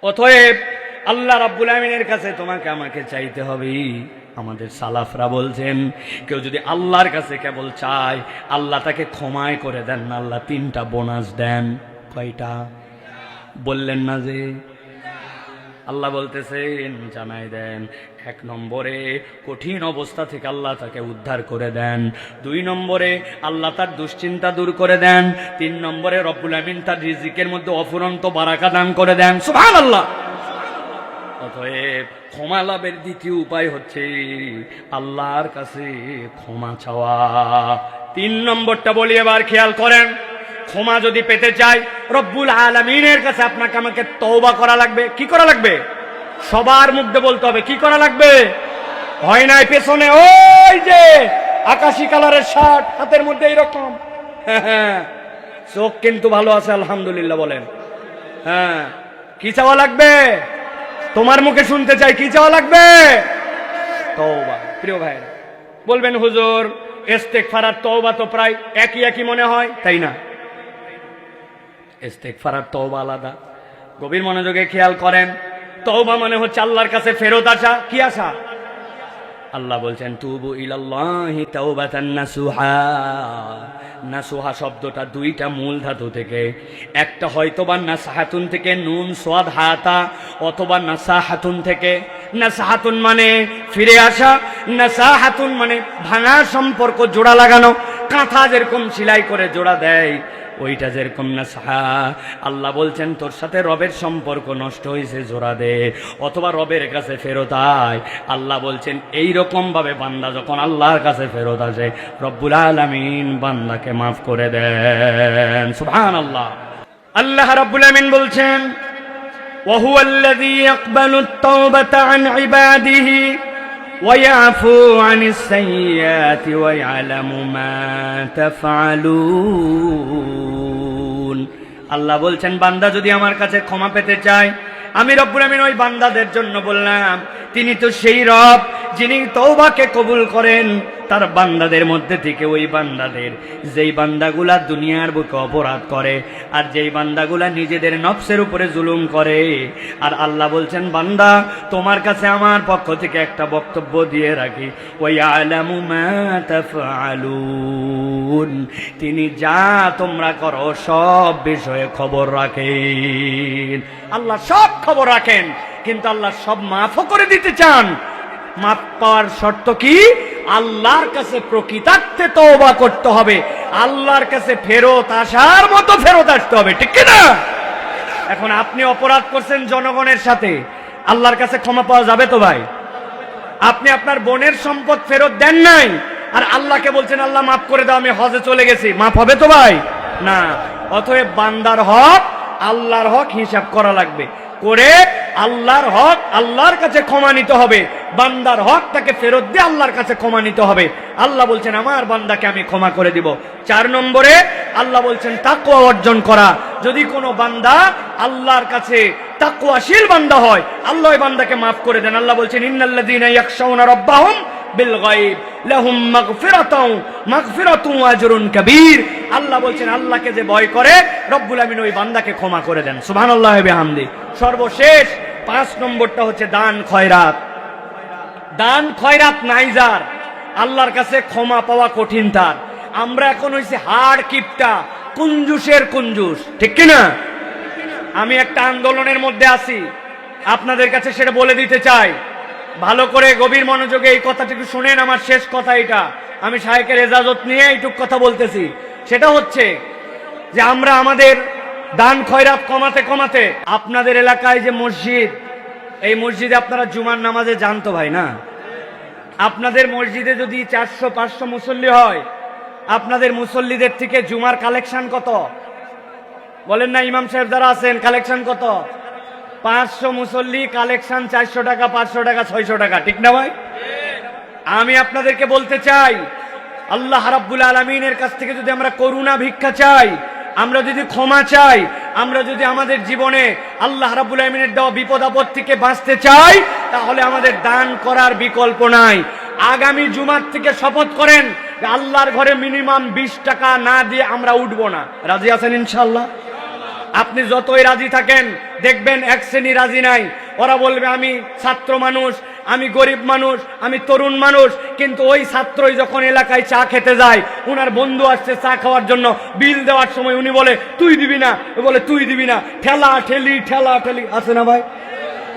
অতএব আল্লাহ রাব্বুল আমিনের কাছে তোমাকে আমাকে চাইতে হবে। আমাদের সালাফরা বলছেন, কেউ যদি আল্লাহর কাছে কেবল চায়, আল্লাহ তাকে ক্ষমায় করে দেন না, আল্লাহ 3টা বোনাস দেন। কয়টা বললেন না যে? আল্লাহ বলতেছেন জানাই দেন। 1 নম্বরে কঠিন অবস্থা থেকে আল্লাহ তাকে উদ্ধার করে দেন। 2 নম্বরে আল্লাহ তার দুশ্চিন্তা দূর করে দেন। 3 নম্বরে রব্বুল আমিন তার রিজিকের মধ্যে অফুরন্ত বারাকা দান করে দেন। সুবহানাল্লাহ। অতএব ক্ষমা লাভের দ্বিতীয় উপায় হচ্ছে আল্লাহর কাছে ক্ষমা চাওয়া। 3 নম্বরটা বলি, এবার খেয়াল করেন। ক্ষমা যদি পেতে চাই, রব্বুল আলামিনের কাছে আপনাকে আমাকে তওবা করা লাগবে। কি করা লাগবে? সবার মুখে বলতে হবে। কি করা লাগবে? হয় নাই পেছনে ওই যে আকাশি কালারের শার্ট, হাতের মধ্যে এইরকম, হ্যাঁ, চোখ কিন্তু ভালো আছে আলহামদুলিল্লাহ বলেন। হ্যাঁ, কি চাওয়া লাগবে? তোমার মুখে শুনতে চাই, কি চাওয়া লাগবে? তওবা। প্রিয় ভাই বলবেন, হুজুর ইস্তেগফার আর তওবা তো প্রায় একই মনে হয়, তাই না? ইস্তেগফার আর তওবা আলাদা। গভীর মনোযোগে খেয়াল করেন। তওবা মানে হচ্ছে আল্লাহর কাছে ফেরত আসা। কি আসা? আল্লাহ বলছেন তুবু ইলাল্লাহি তাওবাতান নাসুহা। নাসুহা শব্দটা 2টা মূল ধাতু থেকে, একটা হয়তোবা নাসাহাতুন থেকে, নুন সাদ হাতা, অথবা নাসাহাতুন থেকে। নাসাহাতুন মানে ফিরে আসা, নাসাহাতুন মানে ভাঙা সম্পর্ক জোড়া লাগানো। কাঁথা যেরকম সেলাই করে জোড়া দেয়, ওইটা যেরকম নাসাহা। আল্লাহ বলছেন তোর সাথে রবের সম্পর্ক নষ্ট হয়েছে, জোড়া দে, অথবা রবের কাছে ফেরত আয়। আল্লাহ বলছেন এইরকম ভাবে বান্দা যখন আল্লাহর কাছে ফেরত আসে, রব্বুল আলামিন বান্দাকে মাফ করে দেন। সুবহানাল্লাহ। আল্লাহ রাব্বুল আমিন বলছেন ওয়া হুয়াল্লাযী ইয়াকবালুত তাওবাতা আন ইবাদিহি ওয়ায়াফু আনিস সাইয়্যাতি ওয়া ইয়ালামু মা তাফআলুন। আল্লাহ বলছেন বান্দা যদি আমার কাছে ক্ষমা পেতে চায়, আমি রব্বুল আমিন ওই বান্দাদের জন্য বললাম, তিনি তো সেই রব যিনি তওবাকে কবুল করেন তার বান্দাদের মধ্যে থেকে। ওই বান্দাদের, যেই বান্দাগুলা দুনিয়ার বুকে অপরাধ করে, আর যেই বান্দাগুলা নিজেদের নফসের উপরে জুলুম করে। আর আল্লাহ বলছেন বান্দা তোমার কাছে আমার পক্ষ থেকে একটা বক্তব্য দিয়ে রাখি, ওয়ায়ালামু মা তাফআলুন, তিনি যা তোমরা করো সব বিষয়ে খবর রাখেন। আল্লাহ সব খবর রাখেন, কিন্তু আল্লাহ সব মাফও করে দিতে চান। মাফ পাওয়ার শর্ত কি? আল্লাহর কাছে প্রকৃতার্থে তওবা করতে হবে, আল্লাহর কাছে ফেরত আসার মতো ফেরত আসতে হবে, ঠিক কি না? এখন আপনি অপরাধ করছেন জনগণের সাথে, আল্লাহর কাছে ক্ষমা পাওয়া যাবে তো ভাই? আপনি আপনার বোনের সম্পদ ফেরত দেন নাই, আর আল্লাহকে বলছেন আল্লাহ মাফ করে দাও, আমি হজে চলে গেছি, মাফ হবে তো ভাই? না। অতএব বান্দার হক, আল্লাহর হক হিসাব করা লাগবে, করে আল্লাহর হক আল্লাহর কাছে ক্ষমা নিতে হবে, বান্দার হক তাকে ফেরত দিয়ে আল্লাহর কাছে ক্ষমা নিতে হবে। আল্লাহ বলছেন আমার বান্দাকে আমি ক্ষমা করে দিব। 4 নম্বরে আল্লাহ বলছেন তাকওয়া অর্জন করা। যদি কোনো বান্দা আল্লাহর কাছে তাকওয়াশীল বান্দা হয়, আল্লাহ ওই বান্দাকে মাফ করে দেন। আল্লাহ বলছেন ইন্নাল্লাযীনা ইয়াখশাউনা রাব্বাহুম বিল গায়ব লাহুম মাগফিরাতুন ওয়া আজরুন কাবীর। আল্লাহ বলছেন আল্লাহকে যে ভয় করে রব্বুল আমিন ওই বান্দাকে ক্ষমা করে দেন। সুবহানাল্লাহি ওয়া বিহামদি। সর্বশেষ 5 নম্বরটা হচ্ছে দান খয়রাত। দান খয়রাত নাই যার, আল্লাহর কাছে ক্ষমা পাওয়া কঠিন তার। আমরা এখন হইছে হাড় কিপটা, কুঞ্জুসের কুঞ্জুস, ঠিক কিনা? আমি একটা আন্দোলনের মধ্যে আছি, আপনাদের কাছে সেটা বলে দিতে চাই। ভালো করে গভীর মনোযোগে এই কথাটুকু শুনেন। আমার শেষ কথা এটা, আমি শায়েখের এজাজত নিয়ে এইটুক কথা বলতেছি। সেটা হচ্ছে যে আমরা আমাদের দান খয়রাত কমাতে কমাতে, আপনাদের এলাকায় যে মসজিদ, এই মসজিদে আপনারা জুমার নামাজে যান তো ভাই না? আপনাদের মসজিদে যদি 400-500 মুসল্লি হয়, আপনাদের মুসল্লিদের থেকে জুমার কালেকশন কত বলেন না? ইমাম সাহেব যারা আছেন, কালেকশন কত? 500 মুসল্লি কালেকশন 400 টাকা, 500 টাকা, 600 টাকা, ঠিক না ভাই? আমি আপনাদেরকে বলতে চাই, আল্লাহ রাব্বুল আলামিনের কাছ থেকে যদি আমরা করুণা ভিক্ষা চাই, আমরা যদি ক্ষমা চাই, আমরা যদি আমাদের জীবনে আল্লাহ রাব্বুল আলামিনের দেওয়া বিপদ আপদ থেকে বাঁচতে চাই, তাহলে আমাদের দান করার বিকল্প নাই। আগামী জুমার থেকে শপথ করেন যে আল্লাহর ঘরে মিনিমাম 20 টাকা না দিয়ে আমরা উঠবো না। রাজি আছেন ইনশাআল্লাহ? আপনি যতই রাজি থাকেন, দেখবেন এক শ্রেণী রাজি নাই। ওরা বলবে আমি ছাত্র মানুষ, আমি গরিব মানুষ, আমি তরুণ মানুষ। কিন্তু ওই ছাত্রই যখন এলাকায় চা খেতে যায়, উনার বন্ধু আসছে চা খাওয়ার জন্য, বিল দেওয়ার সময় উনি বলে তুই দিবি না, বলে তুই দিবি না, ঠেলা ঠেলি আছে না ভাই?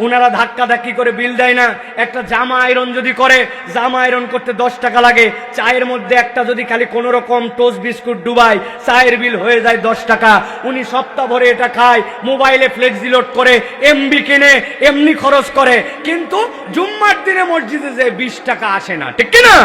উনারা ধাক্কা ধাক্কি করে বিল দেয় না। একটা জামা আয়রন যদি করে, জামা আয়রন করতে 10 টাকা লাগে। চায়ের মধ্যে একটা যদি খালি কোনো রকম টোস্ট বিস্কুট ডুবাই, চায়ের বিল হয়ে যায় 10 টাকা। উনি সপ্তাহ ভরে এটা খায়, মোবাইলে ফ্লেক্সি লোড করে, এমবি কিনে, এমনি খরচ করে, কিন্তু জুম্মার দিনে মসজিদে যে 20 টাকা আসে না, ঠিক কিনা?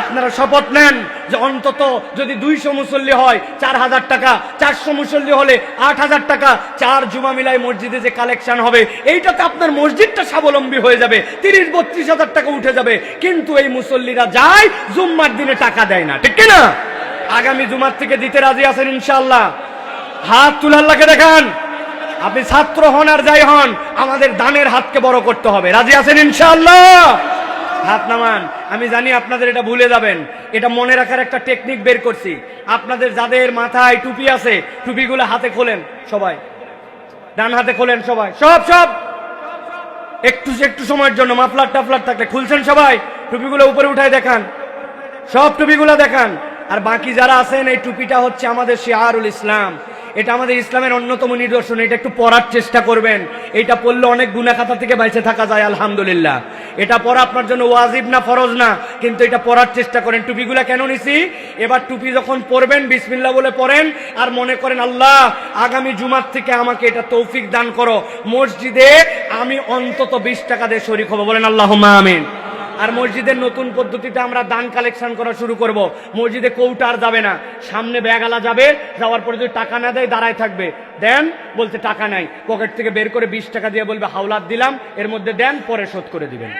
আপনারা শপথ নেন যে অন্তত যদি 200 মুসল্লি হয় 4000 টাকা, 400 মুসল্লি হলে 8000 টাকা, 4 জুমা মিলাই মসজিদে যে কালেকশন হবে, এইটাতে আপনার মসজিদটা স্বাবলম্বী হয়ে যাবে, 30-32 হাজার টাকা উঠে যাবে। কিন্তু এই মুসল্লিরা যায়, জুম্মার দিনে টাকা দেয় না, ঠিক কিনা? আগামী জুমার থেকে দিতে রাজি আছেন ইনশাআল্লাহ? হাত তুলে আল্লাহকে দেখান। আপনি ছাত্র হন আর যাই হন, আমাদের দানের হাতকে বড় করতে হবে। রাজি আছেন ইনশাআল্লাহ? হাত নামান। আমি জানি আপনাদের এটা ভুলে যাবেন, এটা মনে রাখার একটা টেকনিক বের করছি। আপনাদের যাদের মাথায় টুপি আছে, টুপিগুলো হাতে খোলেন সবাই, ডান হাতে খোলেন সবাই, সব একটু সময়ের জন্য। মাফলার টাফলার থাকলে খুলছেন সবাই, টুপিগুলো উপরে উঠায় দেখান, সব টুপিগুলো দেখান। আর বাকি যারা আছেন, এই টুপিটা হচ্ছে আমাদের শিআরুল ইসলাম, এটা আমাদের ইসলামের অন্যতম নিদর্শন। এটা একটু পরার চেষ্টা করবেন। এটা পড়লে অনেক গুনাহ খাতা থেকে বেঁচে থাকা যায় আলহামদুলিল্লাহ। এটা পরা আপনার জন্য ওয়াজিব না, ফরজ না, কিন্তু এটা পরার চেষ্টা করেন। টুপিগুলা কেন নিছি? এবার টুপি যখন পরবেন বিসমিল্লাহ বলে পড়েন, আর মনে করেন আল্লাহ আগামী জুমার থেকে আমাকে এটা তৌফিক দান করো, মসজিদে আমি অন্তত 20 টাকা দিয়ে শরীক হবো। বলেন আল্লাহুম্মা আমিন। আর মসজিদের নতুন পদ্ধতিতে আমরা দান কালেকশন করা শুরু করব। মসজিদে কৌটা আর যাবে না, সামনে ব্যাগালা যাবে, যাওয়ার পরে যদি টাকা না দেয় দাঁড়ায় থাকবে, দেন বলতে টাকা নাই, পকেট থেকে বের করে 20 টাকা দিয়ে বলবে হাওলাত দিলাম, এর মধ্যে দেন, পরে শোধ করে দিবেন।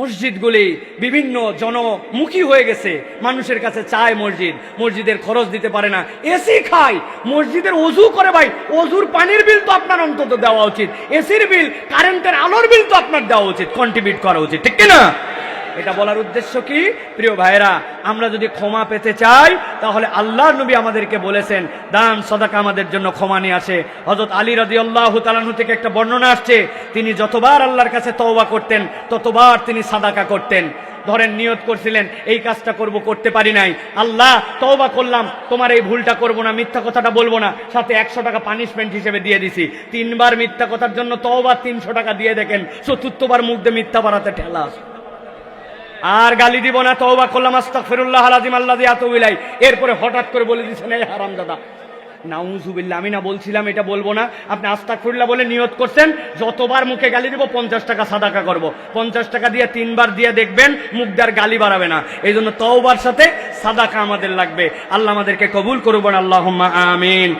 মসজিদগুলি বিভিন্ন জনমুখী হয়ে গেছে, মানুষের কাছে চায় মসজিদ, মসজিদের খরচ দিতে পারে না, এসি খায়, মসজিদের ওযু করে। ভাই ওযুর পানির বিল তো আপনার অন্তত দেওয়া উচিত, এসির বিল, কারেন্টের আলোর বিল তো আপনার দেওয়া উচিত, কন্ট্রিবিউট করা উচিত, ঠিক কিনা? এটা বলার উদ্দেশ্য কি প্রিয় ভাইরা, আমরা যদি ক্ষমা পেতে চাই তাহলে আল্লাহর নবী আমাদেরকে বলেছেন দান সাদাকা আমাদের জন্য ক্ষমা নিয়ে আসে। হযরত আলী রাদিয়াল্লাহু তাআলা আনহু থেকে একটা বর্ণনা আসছে, তিনি যতবার আল্লাহর কাছে তওবা করতেন ততবার তিনি সাদাকা করতেন। ধরেন নিয়ত করছিলেন এই কাজটা করব, করতে পারি নাই, আল্লাহ তওবা করলাম, তোমার এই ভুলটা করব না, মিথ্যা কথাটা বলবো না, সাথে 100 টাকা পানিশমেন্ট হিসেবে দিয়ে দিছি। 3 বার মিথ্যা কথার জন্য তওবা, 300 টাকা দিয়ে দেখেন চতুর্থবার মুখ দিয়ে মিথ্যা বাড়াতে ঠেলা। আর গালি দিব না, তওবা করলাম, আস্তাগফিরুল্লাহ আল-আযীম আল্লাযী আতুবু ইলাইহি। এরপরে হঠাৎ করে বলে দিয়েছেন এই হারামজাদা, নাউযুবিল্লাহ, আমি না বলছিলাম এটা বলবো না, আপনি আস্তাগফিরুল্লাহ বলে নিয়ত করছেন, যতবার মুখে গালি দিব 50 টাকা সাদাকা করব। 50 টাকা দিয়ে 3 বার দিয়ে দেখবেন মুখ দিয়ে গালি বাড়াবে না। এই জন্য তওবার সাথে সাদাকা আমাদের লাগবে। আল্লাহ আমাদেরকে কবুল করুন, আল্লাহুম্মা আমিন।